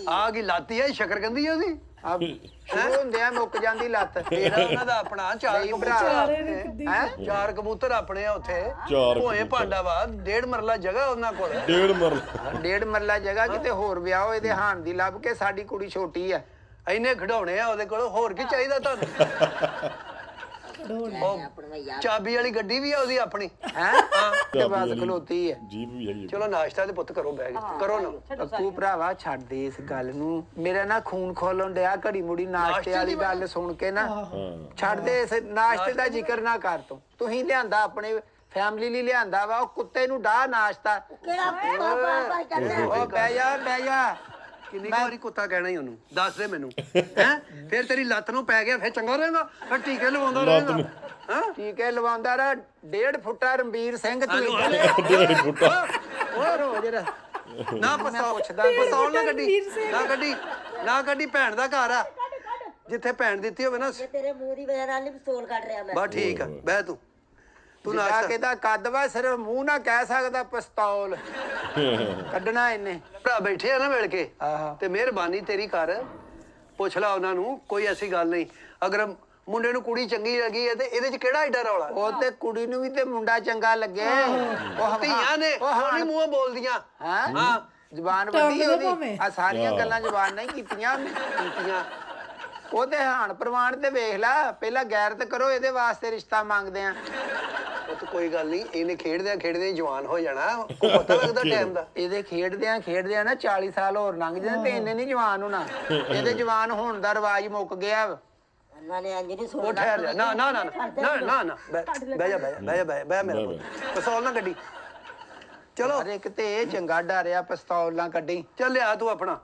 ਆ ਕੀ ਲਾਤੀ ਹੈ? ਸ਼ਕਰ ਕੰਦੀ ਹੈ ਉਹਦੀ। ਆ ਸ਼ੁਰੂ ਹੁੰਦੇ ਆ ਮੁੱਕ ਜਾਂਦੀ ਲੱਤ। ਤੇਰਾ ਉਹਨਾਂ ਦਾ ਆਪਣਾ ਚਾਰ ਨਹੀਂ ਕਬੂਤਰ ਭਰਾ। ਹੈ, 4 ਕਬੂਤਰ ਆਪਣੇ ਆ ਉੱਥੇ। ਚਾਰ ਭੋਏ ਭਾਂਡਾ ਵਾ, 1.5 ਮਰਲਾ ਜਗ੍ਹਾ ਉਹਨਾਂ ਕੋਲ। 1.5 ਮਰਲਾ 1.5 ਮਰਲਾ ਜਗ੍ਹਾ, ਕਿਤੇ ਹੋਰ ਵਿਆਹੋ ਇਹਦੇ ਹਾਣ ਦੀ ਲੱਭ ਕੇ। ਸਾਡੀ ਕੁੜੀ ਛੋਟੀ ਆ। ਇੰਨੇ ਖਿਡੌਣੇ ਆ ਉਹਦੇ ਕੋਲ, ਹੋਰ ਕੀ ਚਾਹੀਦਾ ਤੁਹਾਨੂੰ? ਚਾਬੀ ਵਾਲੀ ਗੱਡੀ ਵੀ ਆ ਉਹਦੀ ਆਪਣੀ। ਹੈ ਤੇ ਬਸ ਖਲੋਤੀ ਹੈ। ਜੀਪ ਵੀ ਹੈਗੀ। ਚਲੋ ਨਾਸ਼ਤਾ ਤੇ ਪੁੱਤ ਕਰੋ, ਬੈਗ ਕਰੋ ਨਾ। ਅੱਕੂ ਭਰਾਵਾ ਛੱਡ ਦੇ ਇਸ ਗੱਲ ਨੂੰ, ਮੇਰਾ ਨਾ ਖੂਨ ਖੋਲਣ ਡਿਆ ਘੜੀ ਮੁੜੀ ਨਾਸ਼ਤੇ ਵਾਲੀ ਗੱਲ ਸੁਣ ਕੇ ਨਾ। ਛੱਡ ਦੇ ਇਸ ਨਾਸ਼ਤੇ ਦਾ ਜ਼ਿਕਰ ਨਾ ਕਰ ਤੂੰ। ਤੁਸੀਂ ਲਿਆਂਦਾ ਆਪਣੇ ਫੈਮਿਲੀ ਲਈ ਲਿਆਂਦਾ ਵਾ, ਉਹ ਕੁੱਤੇ ਨੂੰ ਡਾਹ ਨਾਸ਼ਤਾ। ਕਿਹੜਾ ਬਾਬਾ ਕਰਦਾ? ਉਹ ਬਹਿ ਜਾ। ਕਿੰਨੀ ਵਾਰੀ ਕੁੱਤਾ ਕਹਿਣਾ ਹੀ ਉਹਨੂੰ? ਦੱਸ ਦੇ ਮੈਨੂੰ। ਹੈ ਫਿਰ ਤੇਰੀ ਲੱਤ ਨੂੰ ਪੈ ਗਿਆ, ਫਿਰ ਚੰਗਾ ਰਹੇਗਾ? ਫਿਰ ਟੀਕੇ ਲਵਾਉਂਦਾ ਰਹੇਗਾ? ਹਾਂ ਟੀਕੇ ਲਵਾਉਂਦਾ ਰਾ 1.5 ਫੁੱਟਾ ਰਣਬੀਰ ਸਿੰਘ ਤੂੰ। 1.5 ਫੁੱਟਾ। ਓਏ ਰੋ ਜਰਾ ਨਾ ਪਸਾਉਣ ਨਾ ਗੱਡੀ, ਨਾ ਗੱਡੀ ਭੈਣ ਦਾ ਘਰ ਆ, ਜਿੱਥੇ ਭੈਣ ਦਿੱਤੀ ਹੋਵੇ ਨਾ। ਤੇਰੇ ਮੂੰਹ ਦੀ ਵਜ੍ਹਾ ਨਾਲ ਨਹੀਂ ਪਿਸਤੌਲ ਕੱਢ ਰਿਹਾ ਮੈਂ। ਬਸ ਠੀਕ ਆ, ਬਹਿ ਤੂੰ। ਤੂੰ ਜਿੱਦਾਂ ਨਾਸ਼ਤਾ ਕਿਦਾ ਕੱਦ ਵਾ ਸਿਰਫ ਮੂੰਹ ਨਾ ਕਹਿ ਸਕਦਾ ਪਿਸਤੌਲ ਕੱਢਣਾ ਇਹਨੇ ਭਰਾ ਬੈਠੇ ਆ ਨਾ ਮਿਲ ਕੇ ਆਹੋ ਤੇ ਮਿਹਰਬਾਨੀ ਤੇਰੀ ਕਰ ਪੁੱਛ ਲਾ ਉਹਨਾਂ ਨੂੰ, ਕੋਈ ਐਸੀ ਗੱਲ ਨਹੀਂ। ਅਗਰ ਮੁੰਡੇ ਨੂੰ ਕੁੜੀ ਚੰਗੀ ਲੱਗੀ ਹੈ ਤੇ ਇਹਦੇ 'ਚ ਕਿਹੜਾ ਏਡਾ ਰੌਲਾ? ਉਹ ਤੇ ਕੁੜੀ ਨੂੰ ਵੀ ਤੇ ਮੁੰਡਾ ਚੰਗਾ ਲੱਗੇ ਉਹ ਧੀਆਂ ਨੇ ਉਹ ਨੀ ਮੂੰਹੋਂ ਬੋਲਦੀਆਂ। ਹਾਂ ਜ਼ਬਾਨ ਵੱਡੀ ਟੰਗ ਦੇ ਉਹਦੀ ਭਾਵੇਂ। ਆ ਸਾਰੀਆਂ ਗੱਲਾਂ ਜ਼ਬਾਨ ਨਹੀਂ ਕੀਤੀਆਂ ਉਹਨੇ ਕੀਤੀਆਂ। ਉਹ ਤੇ ਹਾਨ ਪ੍ਰਮਾਣ ਤੇ ਵੇਖ ਲੈ, ਪਹਿਲਾਂ ਗੈਰਤ ਕਰੋ, ਇਹਦੇ ਵਾਸਤੇ ਰਿਸ਼ਤਾ ਮੰਗਦੇ ਆ। ਉਹ ਤਾਂ ਕੋਈ ਗੱਲ ਨਹੀਂ, ਇਹਨੇ ਖੇਡਦਿਆਂ ਜਵਾਨ ਹੋ ਜਾਣਾ, ਕੋਈ ਪਤਾ ਲੱਗਦਾ ਟਾਈਮ ਦਾ। ਇਹਦੇ ਖੇਡਦਿਆਂ ਨਾ 40 ਸਾਲ ਹੋਰ ਲੰਘ ਜਾਂਦੇ ਤੇ ਇਹਨੇ ਨਹੀਂ ਜਵਾਨ ਹੋਣਾ। ਇਹਦੇ ਜਵਾਨ ਹੋਣ ਦਾ ਰਿਵਾਜ ਮੁੱਕ ਗਿਆ। ਇਹਨਾਂ ਨੇ ਇੰਜ ਨਹੀਂ ਉਹ ਸੁਣਨਾ ਠਹਿਰ ਜਾ, ਨਾ ਨਾ ਨਾ ਨਾ ਨਾ ਨਾ ਬਹਿ ਜਾ ਮੇਰਾ ਪੁੱਤ, ਪਿਸਤੌਲ ਨਾ ਗੱਡੀ। ਚਲੋ ਹਰ ਇੱਕ ਤੇ ਇਹ ਚੰਗਾ ਡਰਿਆ ਪਿਸਤੌਲ ਨਾ ਕੱਢੀ। ਚੱਲ ਲਿਆ ਤੂੰ ਆਪਣਾ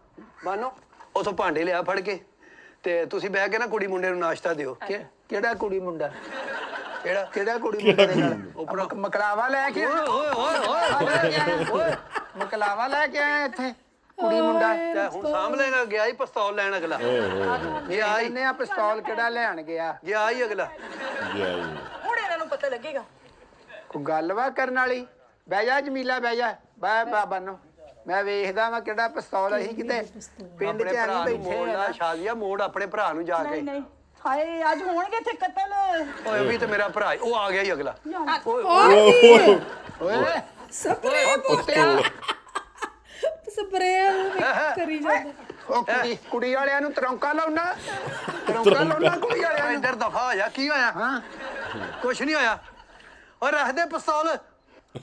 ਬਾਨੋ ਉਥੋਂ ਭਾਂਡੇ ਲਿਆ ਫੜ ਕੇ ਤੇ ਤੁਸੀਂ ਬਹਿ ਕੇ ਨਾ ਕੁੜੀ ਮੁੰਡੇ ਨੂੰ ਨਾਸ਼ਤਾ ਦਿਓ। ਕਿਹੜਾ ਕੁੜੀ ਮੁੰਡਾ? ਕਿਹੜਾ ਕੁੜੀ ਕਿਹੜਾ ਮੁੰਡੇ ਦੇ ਨਾਲ? ਮਕਲਾਵਾ ਲੈ ਕੇ ਓਏ ਓਏ ਓਏ ਓਏ ਮਕਲਾਵਾ ਲੈ ਕੇ ਆਇਆ ਇੱਥੇ ਕੁੜੀ ਮੁੰਡਾ। ਤੇ ਹੁਣ ਸਾਂਭ ਲੈਣਾ, ਗਿਆ ਹੀ ਪਿਸਤੌਲ ਲੈਣ ਅਗਲਾ। ਗਿਆ ਹੀ ਇਹਨੇ ਆ ਪਿਸਤੌਲ ਕਿਹੜਾ ਲੈਣ ਗਿਆ? ਗਿਆ ਹੀ ਅਗਲਾ। ਹੁਣ ਇਹਨਾਂ ਨੂੰ ਪਤਾ ਲੱਗੇਗਾ। ਕੋਈ ਗੱਲ ਵਾ ਕਰਨ ਵਾਲੀ? ਬਹਿ ਜਾ ਜਮੀਲਾ, ਬਹਿ ਜਾ, ਬਹਿ ਬਾਬਾ ਨੂੰ। ਮੈਂ ਵੇਖਦਾ ਵਾਂ ਕਿਹੜਾ ਪਿਸਤੌਲ ਅਸੀਂ ਕਿਤੇ ਪਿੰਡ 'ਚ ਐਵੇਂ ਬੈਠੇ ਮੋੜ ਲਾ ਸ਼ਾਦੀਆ, ਮੋੜ ਆਪਣੇ ਭਰਾ ਨੂੰ ਜਾ ਕੇ। ਨਹੀਂ ਹਾਏ ਅੱਜ ਹੋਣਗੇ ਇੱਥੇ ਕਤਲ। ਓਏ ਵੀ ਤੇ ਮੇਰਾ ਭਰਾ ਉਹ ਆ ਗਿਆ ਹੀ ਅਗਲਾ। ਓਏ ਸਪਰੇਅ ਕਰੀ ਜਾਂਦਾ। ਉਹ ਕੁੜੀ ਵਾਲਿਆਂ ਨੂੰ ਤਰੌਂਕਾ ਲਾਉਣਾ ਕੁੜੀ ਵਾਲਿਆਂ ਨੂੰ। ਇੱਧਰ ਦਫਾ ਹੋ ਜਾ। ਕੀ ਹੋਇਆ? ਹਾਂ ਕੁਛ ਨਹੀਂ ਹੋਇਆ। ਓ ਰੱਖ ਦੇ ਪਿਸਤੌਲ।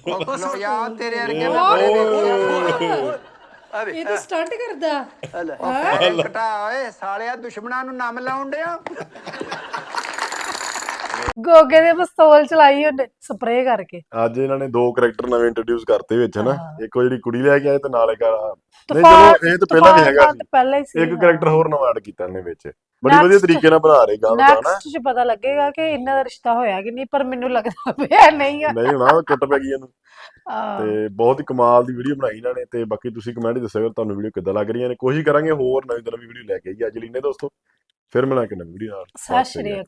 ਲੋ ਯਾਰ ਤੇਰੇ ਵਰਗੇ ਮੈਂ ਬੜੇ ਦੇਖੇ। ਆਵੇ ਇਹ ਤਾਂ ਸਟੰਟ ਕਰਦਾ। ਘਟਾ ਓਏ ਸਾਲਿਆ, ਦੁਸ਼ਮਣਾਂ ਨੂੰ ਨਾਮ ਲਾਉਣ ਡਿਆ। ਗੋਗੇ ਦੇ ਪਿਸਤੌਲ ਚਲਾਈ ਉਹਨੇ ਸਪਰੇਅ ਕਰਕੇ। ਅੱਜ ਇਹਨਾਂ ਨੇ ਦੋ ਕਰੈਕਟਰ ਨਵੇਂ ਇੰਟਰੋਡਿਊਸ ਕਰਤੇ ਵਿੱਚ ਹਨਾ। ਇੱਕ ਉਹ ਜਿਹੜੀ ਕੁੜੀ ਲੈ ਕੇ ਆਏ ਤੇ ਨਾਲੇ ਕਰ ਨਹੀਂ, ਚਲੋ ਇਹ ਤਾਂ ਪਹਿਲਾਂ ਵੀ ਹੈਗਾ ਪਹਿਲਾਂ ਹੀ ਸੀ। ਸੀ। ਇੱਕ ਕਰੈਕਟਰ ਹੋਰ ਨਵਾਂ ਐਡ ਕੀਤਾ ਇਹਨੇ ਵਿੱਚ। ਬੜੀ ਵਧੀਆ ਤਰੀਕੇ ਨਾਲ ਬਣਾ ਰਹੇ ਗੱਲ ਦਾ ਨਾ। ਨੈਕਸਟ 'ਚ ਪਤਾ ਲੱਗੇਗਾ ਕਿ ਇਹਨਾਂ ਦਾ ਰਿਸ਼ਤਾ ਹੋਇਆ ਕਿ ਨਹੀਂ, ਪਰ ਮੈਨੂੰ ਲੱਗਦਾ ਪਿਆ ਨਹੀਂ ਆ। ਨਹੀਂ ਹੋਣਾ, ਕੁੱਟ ਪੈ ਗਈ ਇਹਨੂੰ। ਤੇ ਬਹੁਤ ਹੀ ਕਮਾਲ ਦੀ ਵੀਡੀਓ ਬਣਾਈ ਇਹਨਾਂ ਨੇ। ਤੇ ਬਾਕੀ ਤੁਸੀਂ ਕਮੈਂਟ ਦੱਸਿਓ ਤੁਹਾਨੂੰ ਵੀਡੀਓ ਕਿੱਦਾਂ ਲੱਗ ਰਹੀਆਂ ਨੇ। ਕੋਸ਼ਿਸ਼ ਕਰਾਂਗੇ ਹੋਰ ਨਵੀਂ ਵੀਡੀਓ ਲੈ ਕੇ ਆਈਏ। ਅੱਜ ਲਈ ਨੇ ਦੋਸਤੋ, ਫਿਰ ਮਿਲਾਂਗੇ ਨਵੀਂ ਵੀਡੀਓ ਨਾਲ। ਸਤਿ ਸ਼੍ਰੀ ਅਕਾਲ।